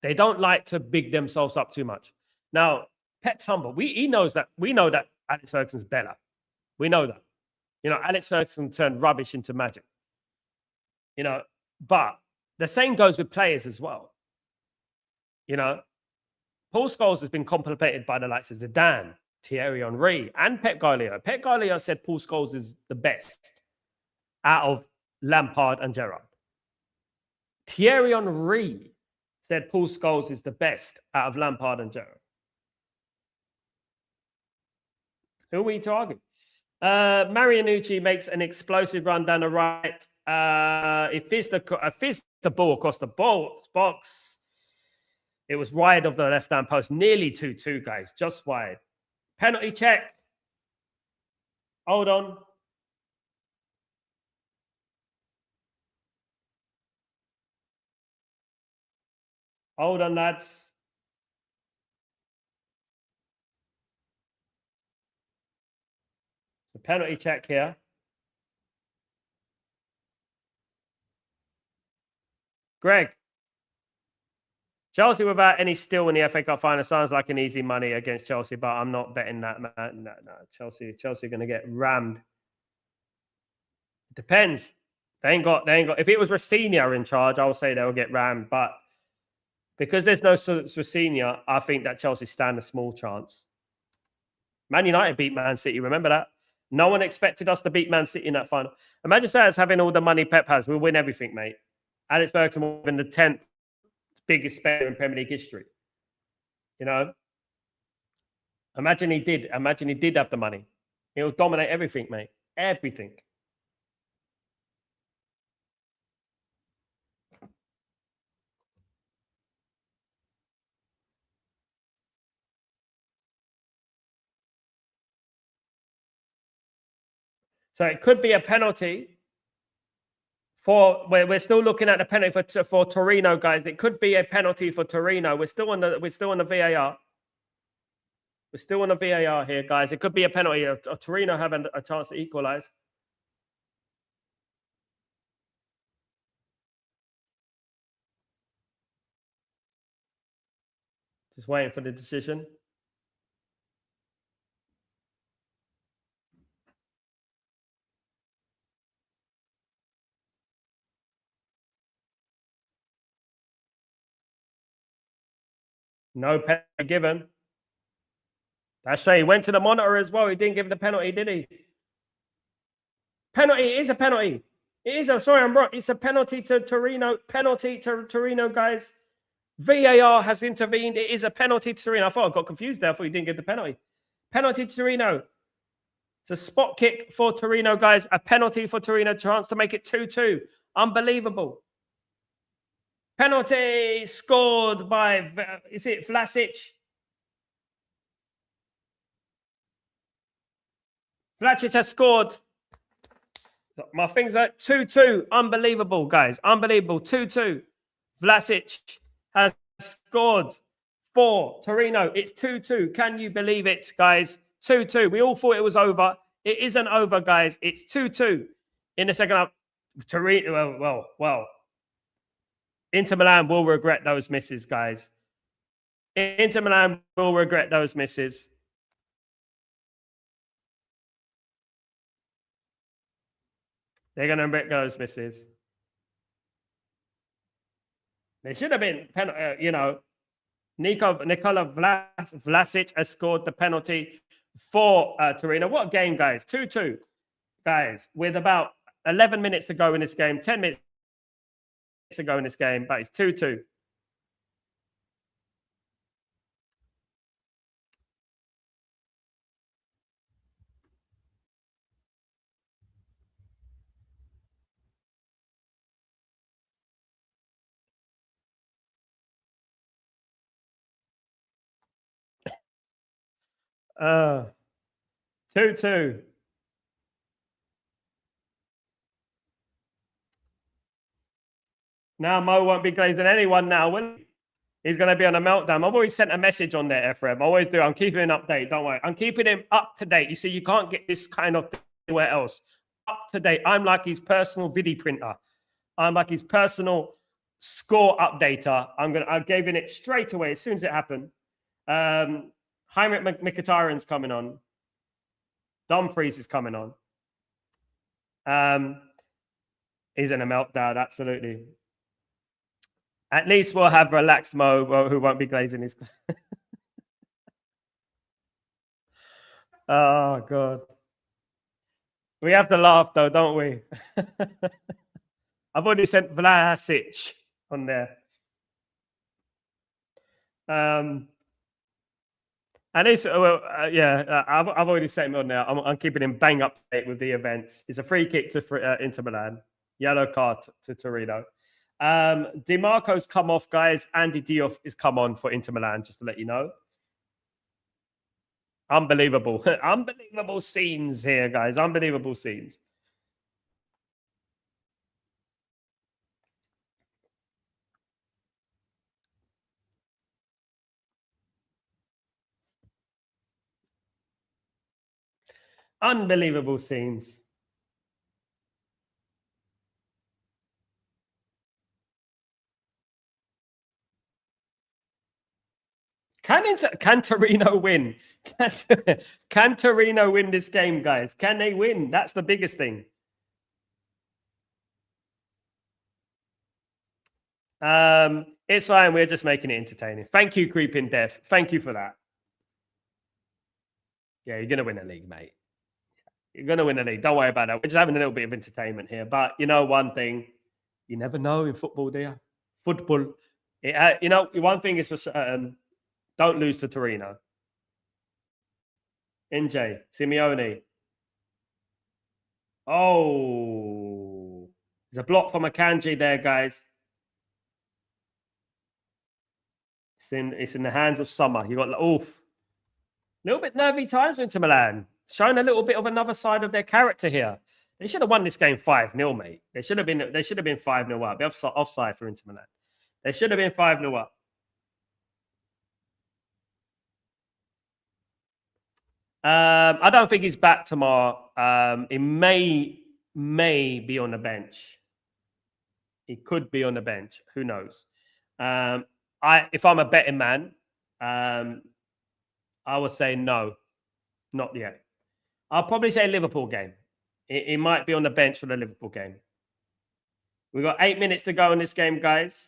Speaker 1: They don't like to big themselves up too much. Now, Pep's humble. He knows that. We know that Alex Ferguson's better. We know that. You know, Alex Ferguson turned rubbish into magic. You know, but the same goes with players as well. You know, Paul Scholes has been complimented by the likes of Zidane, Thierry Henry, and Pep Guardiola. Pep Guardiola said Paul Scholes is the best out of Lampard and Gerrard. Thierry Henry said Paul Scholes is the best out of Lampard and Gerrard. Who are we to argue? Marianucci makes an explosive run down the right. It fizzed the ball across the box. It was wide of the left-hand post. Nearly 2-2, guys. Just wide. Penalty check. Hold on. Hold on, lads. The penalty check here. Greg. Chelsea without any steal in the FA Cup final sounds like an easy money against Chelsea, but I'm not betting that, man. No. Chelsea are going to get rammed. It depends. They ain't got. If it was Rafinha in charge, I would say they'll get rammed. But because there's no Rafinha, I think that Chelsea stand a small chance. Man United beat Man City. Remember that? No one expected us to beat Man City in that final. Imagine us having all the money Pep has. We'll win everything, mate. Alex Ferguson will win the 10th biggest spender in Premier League history. You know? Imagine he did have the money. He'll dominate everything, mate. Everything. So it could be a penalty we're still looking at the penalty for Torino, guys. It could be a penalty for Torino. We're still on the VAR. We're still on the VAR here, guys. It could be a penalty. Torino having a chance to equalize. Just waiting for the decision. No penalty given. That's Shay. He went to the monitor as well. He didn't give the penalty, did he? Penalty is a penalty. It is. I'm sorry, I'm wrong. It's a penalty to Torino. Penalty to Torino, guys. VAR has intervened. It is a penalty to Torino. I thought I got confused there. I thought you didn't get the penalty. Penalty to Torino. It's a spot kick for Torino, guys. A penalty for Torino. Chance to make it 2-2. Unbelievable. Penalty scored by, is it Vlasic? Vlasic has scored. My things are 2-2. Unbelievable, guys. Unbelievable. 2-2. Vlasic has scored for Torino. It's 2-2. Can you believe it, guys? 2-2. We all thought it was over. It isn't over, guys. It's 2-2 in the second half. Torino, well. Inter Milan will regret those misses, guys. Inter Milan will regret those misses. They're going to regret those misses. They should have been, Nikola Vlasic has scored the penalty for Torino. What a game, guys. 2-2, guys, with about 11 minutes to go in this game, 10 minutes to go in this game, but it's 2-2. Uh, 2-2. Now Mo won't be glazing anyone now, will he? He's going to be on a meltdown. I've always sent a message on there, Ephraim. I always do. I'm keeping him update. Don't worry. I'm keeping him up to date. You see, you can't get this kind of thing anywhere else. Up to date. I'm like his personal video printer. I'm like his personal score updater. I gave it straight away as soon as it happened. Heinrich Mkhitaryan's coming on. Dumfries is coming on. He's in a meltdown, absolutely. At least we'll have relaxed Mo, who won't be glazing his. Oh, God. We have to laugh, though, don't we? I've already sent Vlasic on there. And it's, I've already sent him on there. I'm keeping him bang up to date with the events. It's a free kick to Inter Milan. Yellow card to Torino. DiMarco's come off, guys. Andy Diop is come on for Inter Milan, just to let you know. Unbelievable. Unbelievable scenes here, guys. Unbelievable scenes. Unbelievable scenes. Can Torino win? Can Torino win this game, guys? Can they win? That's the biggest thing. It's fine. We're just making it entertaining. Thank you, Creeping Death. Thank you for that. Yeah, you're going to win a league, mate. You're going to win a league. Don't worry about that. We're just having a little bit of entertainment here. But you know one thing, you never know in football, do you? Football. One thing is for certain, don't lose to Torino. NJ, Simeone. Oh, there's a block from Akanji there, guys. It's in the hands of Summer. You got a little bit nervy times for Inter Milan, showing a little bit of another side of their character here. They should have won this game 5-0, mate. They should have been 5-0 up. They're offside for Inter Milan. They should have been 5-0 up. I don't think he's back tomorrow. He may be on the bench. He could be on the bench. Who knows? If I'm a betting man, I would say no, not yet. I'll probably say Liverpool game. It might be on the bench for the Liverpool game. We've got 8 minutes to go in this game, guys.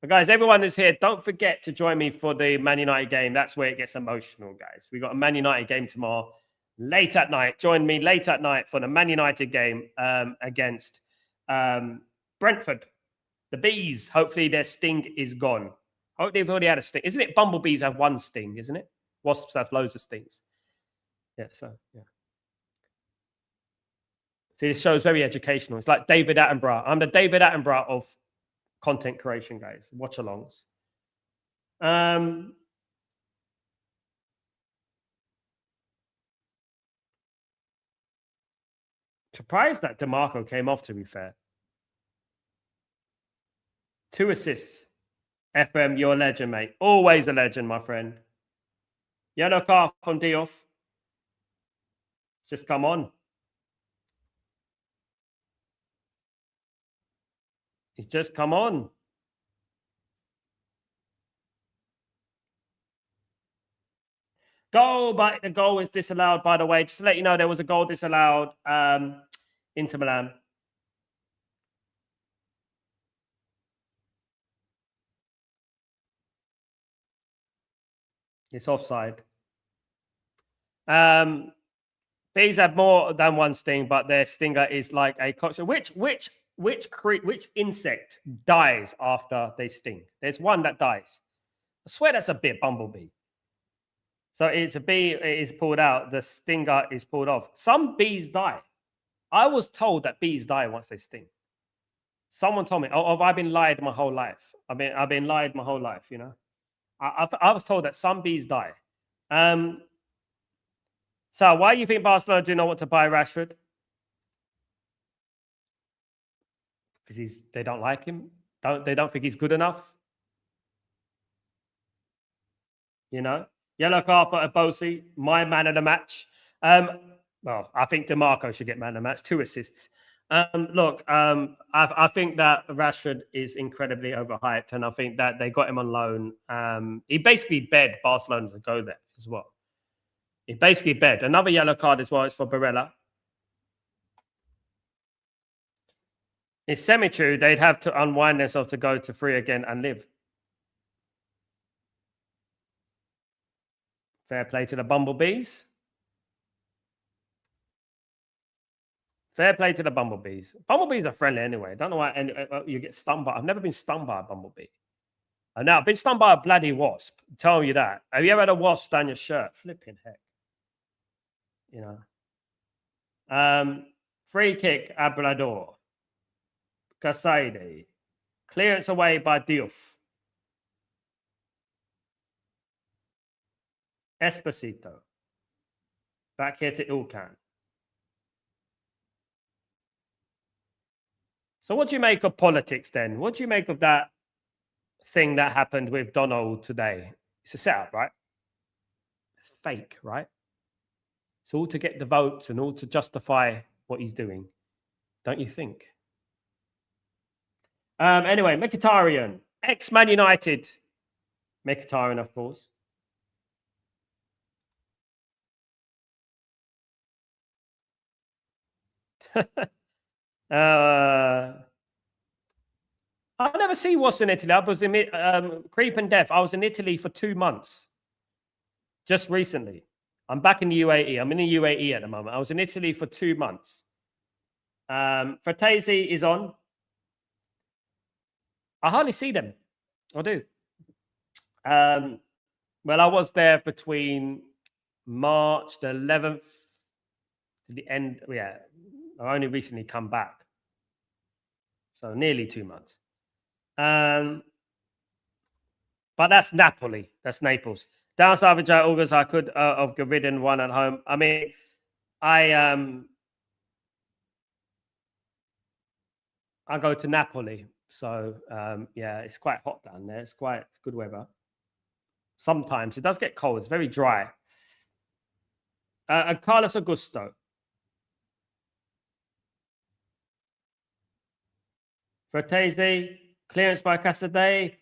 Speaker 1: But guys, everyone who's here, don't forget to join me for the Man United game. That's where it gets emotional, guys. We've got a Man United game tomorrow. late at night. Join me late at night for the Man United game against Brentford. The Bees, hopefully their sting is gone. Hopefully they've already had a sting. Isn't it bumblebees have one sting, isn't it? Wasps have loads of stings. Yeah, so, yeah. See, this show's very educational. It's like David Attenborough. I'm the David Attenborough of content creation, guys. Watch-alongs. Surprised that DeMarco came off, to be fair. 2 assists. FM, you're a legend, mate. Always a legend, my friend. Yellow card from Diouf. Just come on. He's just come on. Goal, but the goal is disallowed, by the way. Just to let you know, there was a goal disallowed. Inter Milan. It's offside. Bees have more than one sting, but their stinger is like a cockroach. Which insect dies after they sting? There's one that dies. I swear that's a bit bumblebee. So it's a bee, it is pulled out. The stinger is pulled off. Some bees die. I was told that bees die once they sting. Someone told me. Oh, I've been lied my whole life. I've been lied my whole life. You know, I was told that some bees die. So why do you think Barcelona do not want to buy Rashford? Because they don't like him. They don't think he's good enough. You know, yellow card for Ebosi, my man of the match. Well, I think DeMarco should get man of the match, 2 assists. Look, I think that Rashford is incredibly overhyped, and I think that they got him on loan. He basically begged Barcelona to go there as well. He basically begged. Another yellow card as well is for Barella. It's semi-true. They'd have to unwind themselves to go to 3 again and live. Fair play to the Bumblebees. Fair play to the Bumblebees. Bumblebees are friendly anyway. Don't know why you get stung by. I've never been stung by a bumblebee. Now I've been stung by a bloody wasp. I'm telling you that. Have you ever had a wasp down your shirt? Flipping heck. You know. Free kick, Abrador. Casaide. Clearance away by Diouf. Esposito. Back here to Ilkan. So what do you make of politics then? What do you make of that thing that happened with Donald today? It's a setup, right? It's fake, right? It's all to get the votes and all to justify what he's doing. Don't you think? Anyway, Mkhitaryan, ex-Man United. Mkhitaryan, of course. I never see what's in Italy. I was in Creep and Death. I was in Italy for 2 months. Just recently. I'm back in the UAE. I'm in the UAE at the moment. I was in Italy for 2 months. Fratesi is on. I hardly see them. I do. Well, I was there between March the 11th to the end. Yeah, I only recently come back. So nearly 2 months. But that's Napoli. That's Naples. Downside of August, I could have ridden one at home. I mean, I go to Napoli. So, yeah, it's quite hot down there. It's good weather. Sometimes it does get cold. It's very dry. Carlos Augusto. Fratesi. Clearance by Casadei.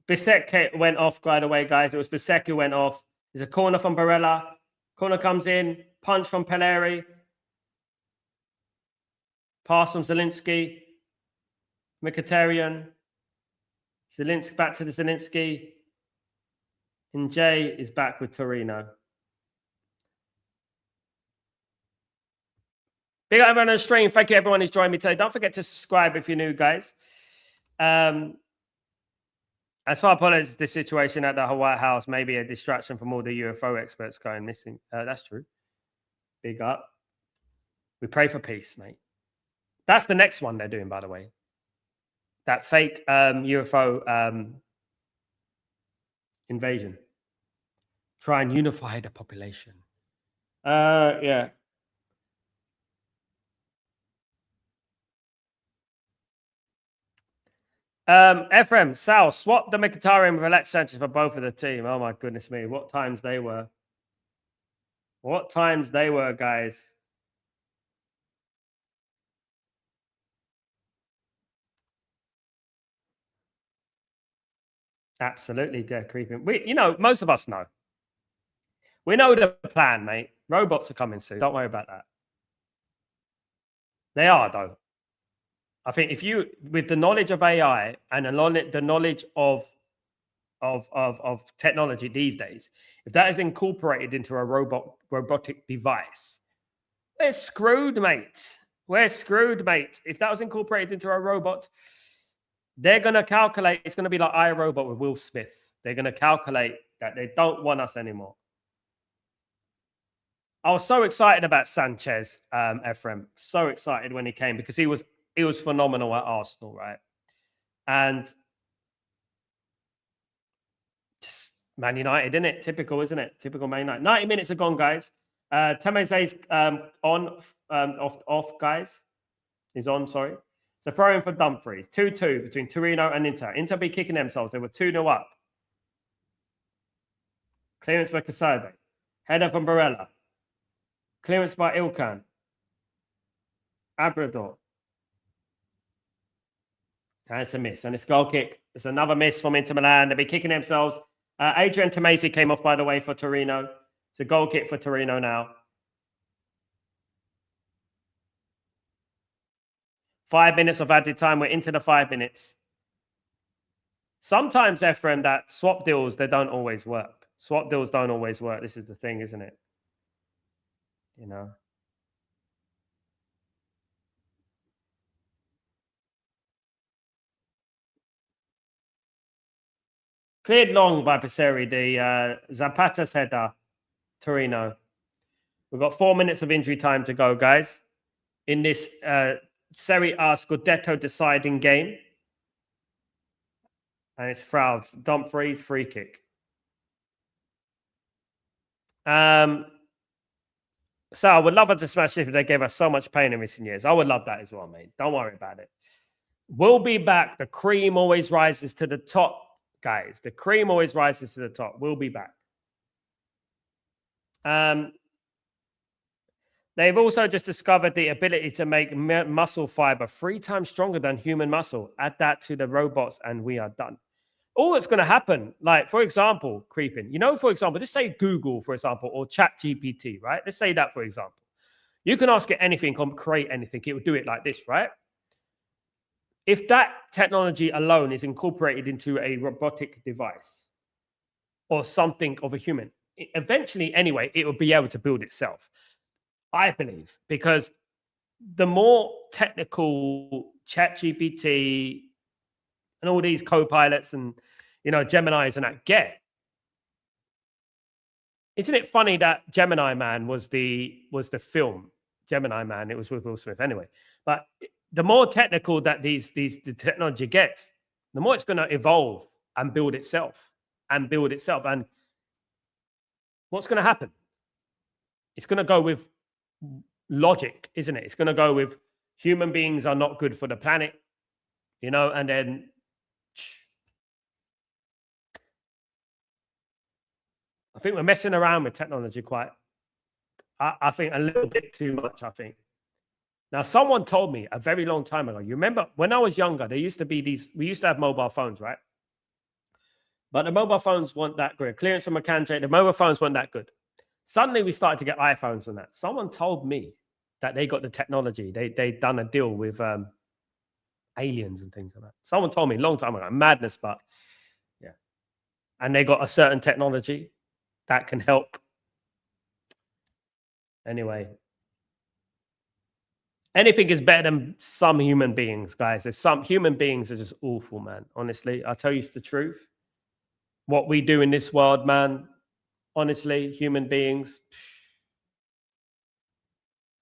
Speaker 1: Bissek went off, by the way, guys. It was Bissek who went off. There's a corner from Barella. Corner comes in. Punch from Pelleri. Pass from Zielinski. Mkhitaryan. Zielinski back to the Zielinski. And Jay is back with Torino. Big up everyone on the stream. Thank you everyone who's joined me today. Don't forget to subscribe if you're new, guys. As far as the situation at the White House, maybe a distraction from all the UFO experts going missing. That's true. Big up. We pray for peace, mate. That's the next one they're doing, by the way. That fake UFO invasion. Try and unify the population. Yeah. Ephraim, Sal, swap the Mkhitaryan with Alex Sanchez for both of the team. Oh my goodness me. What times they were. What times they were, guys. Absolutely, they're creeping. Most of us know. We know the plan, mate. Robots are coming soon. Don't worry about that. They are, though. I think if you, with the knowledge of AI and the knowledge of technology these days, if that is incorporated into a robotic device, we're screwed, mate. We're screwed, mate. If that was incorporated into a robot, they're going to calculate. It's going to be like iRobot with Will Smith. They're going to calculate that they don't want us anymore. I was so excited about Sanchez, Ephraim. So excited when he came because he was phenomenal at Arsenal, right? And just Man United, isn't it? Typical, isn't it? Typical Man United. 90 minutes are gone, guys. Temeze's off, guys. He's on, sorry. So throw in for Dumfries. 2-2 between Torino and Inter. Inter be kicking themselves. They were 2-0 up. Clearance by Casade. Header from Barella. Clearance by Ilkan. Abrador. And it's a miss. And it's goal kick. It's another miss from Inter Milan. They'll be kicking themselves. Adrian Tomasi came off, by the way, for Torino. It's a goal kick for Torino now. 5 minutes of added time. We're into the 5 minutes. Sometimes, Ephraim, that swap deals, they don't always work. Swap deals don't always work. This is the thing, isn't it? You know. Cleared long by Passeri, the Zapata's header, Torino. We've got 4 minutes of injury time to go, guys, in this Serie A Scudetto deciding game. And it's fouled. Dumfries, free kick. So I would love her to smash it if they gave us so much pain in recent years. I would love that as well, mate. Don't worry about it. We'll be back. The cream always rises to the top, guys. The cream always rises to the top. We'll be back. They've also just discovered the ability to make muscle fiber 3 times stronger than human muscle. Add that to the robots and we are done. All that's going to happen, like, for example, creeping. For example, just say Google, for example, or ChatGPT, right? Let's say that, for example. You can ask it anything, create anything. It will do it like this, right? If that technology alone is incorporated into a robotic device or something of a human, eventually, anyway, it will be able to build itself, I believe, because the more technical ChatGPT and all these co-pilots and, Geminis and that get. Isn't it funny that Gemini Man was the film? Gemini Man, it was with Will Smith anyway. But the more technical that the technology gets, the more it's going to evolve and build itself. And what's going to happen? It's going to go with logic, isn't it? It's going to go with human beings are not good for the planet, and then I think we're messing around with technology quite, I think, a little bit too much, I think. Now, someone told me a very long time ago, you remember when I was younger, we used to have mobile phones, right? But the mobile phones weren't that good. Clearance from Akanji, the mobile phones weren't that good. Suddenly we started to get iPhones on that. Someone told me that they got the technology. They'd done a deal with aliens and things like that. Someone told me a long time ago. Madness, but yeah. And they got a certain technology that can help. Anyway. Anything is better than some human beings, guys. There's some human beings are just awful, man. Honestly, I'll tell you the truth. What we do in this world, man. Honestly, human beings.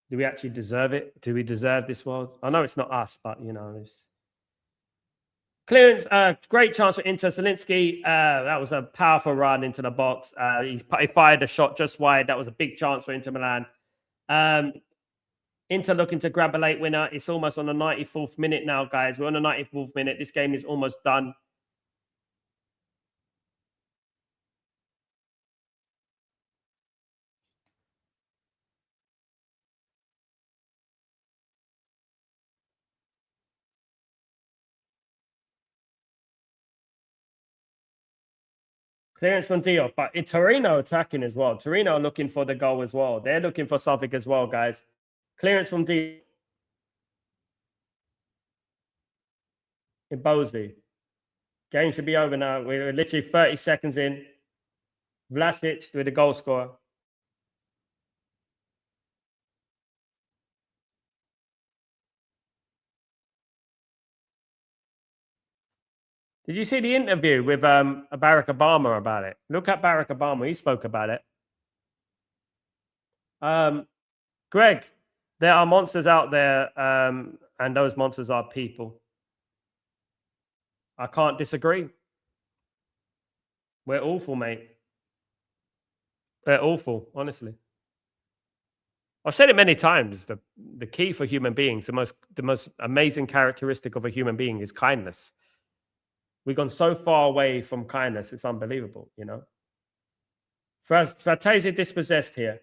Speaker 1: Do we actually deserve it? Do we deserve this world? I know it's not us, but you know, it's clearance. Great chance for Inter. Zielinski. That was a powerful run into the box. He fired a shot just wide. That was a big chance for Inter Milan. Inter looking to grab a late winner. It's almost on the 94th minute now, guys. We're on the 94th minute. This game is almost done. Clearance from Diop, but Torino attacking as well. Torino looking for the goal as well. They're looking for something as well, guys. Clearance from Diop. Ibozi. Game should be over now. We're literally 30 seconds in. Vlasic with the goal scorer. Did you see the interview with Barack Obama about it? Look at Barack Obama. He spoke about it. Greg, there are monsters out there, and those monsters are people. I can't disagree. We're awful, mate. We're awful, honestly. I've said it many times. The key for human beings, the most amazing characteristic of a human being is kindness. We've gone so far away from kindness. It's unbelievable, you know. Fratese dispossessed here.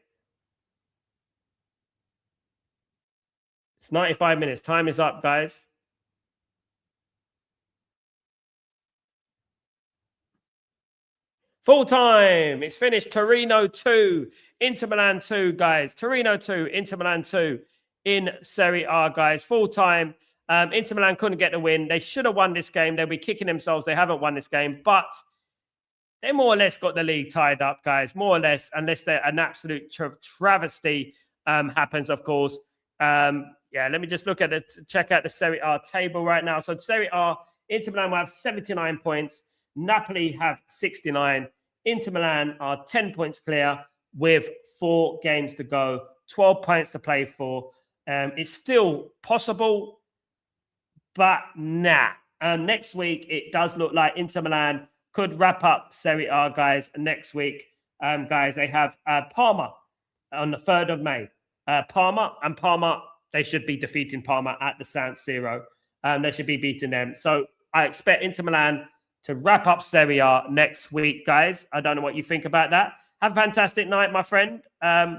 Speaker 1: It's 95 minutes. Time is up, guys. Full time. It's finished. Torino 2, Inter Milan 2, guys. Torino 2, Inter Milan 2 in Serie A, guys. Full time. Inter Milan couldn't get the win. They should have won this game. They'll be kicking themselves. They haven't won this game, but they more or less got the league tied up, guys. More or less, unless an absolute travesty happens, of course. Yeah, let me just check out the Serie A table right now. So Serie A, Inter Milan will have 79 points. Napoli have 69. Inter Milan are 10 points clear with 4 games to go, 12 points to play for. It's still possible, but nah. Next week, it does look like Inter Milan could wrap up Serie A, guys. Next week, guys, they have Parma on the 3rd of May. Parma, they should be defeating Parma at the San Siro. They should be beating them. So I expect Inter Milan to wrap up Serie A next week, guys. I don't know what you think about that. Have a fantastic night, my friend.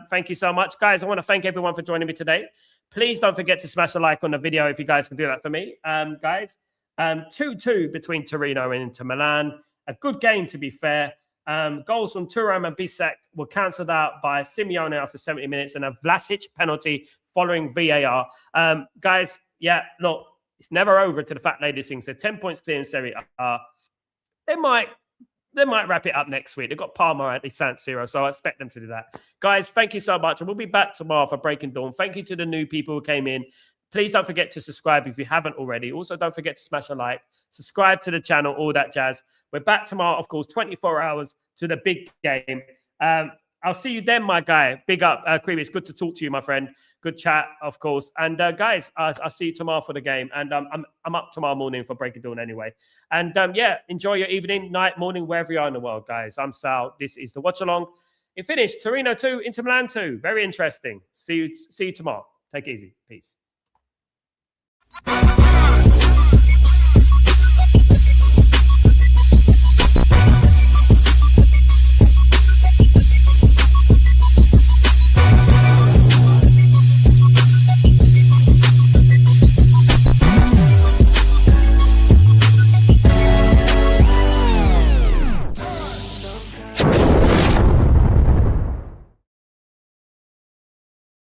Speaker 1: Thank you so much. Guys, I want to thank everyone for joining me today. Please don't forget to smash a like on the video if you guys can do that for me. Guys, 2-2 between Torino and Inter Milan. A good game, to be fair. Goals from Thuram and Bisek were cancelled out by Simeone after 70 minutes and a Vlasic penalty following VAR. Guys, yeah, look, it's never over to the fat ladies things. They're 10 points clear in Serie A. They might wrap it up next week. They've got Parma at the San Siro, so I expect them to do that. Guys, thank you so much. And we'll be back tomorrow for Breaking Dawn. Thank you to the new people who came in. Please don't forget to subscribe if you haven't already. Also, don't forget to smash a like, subscribe to the channel, all that jazz. We're back tomorrow, of course, 24 hours to the big game. I'll see you then, my guy. Big up, Creepy. It's good to talk to you, my friend. Good chat, of course. And guys, I'll see you tomorrow for the game. And I'm up tomorrow morning for Breaking Dawn anyway. And yeah, enjoy your evening, night, morning, wherever you are in the world, guys. I'm Sal. This is the Watch Along. It finished. Torino 2, Inter Milan 2. Very interesting. See you tomorrow. Take it easy. Peace.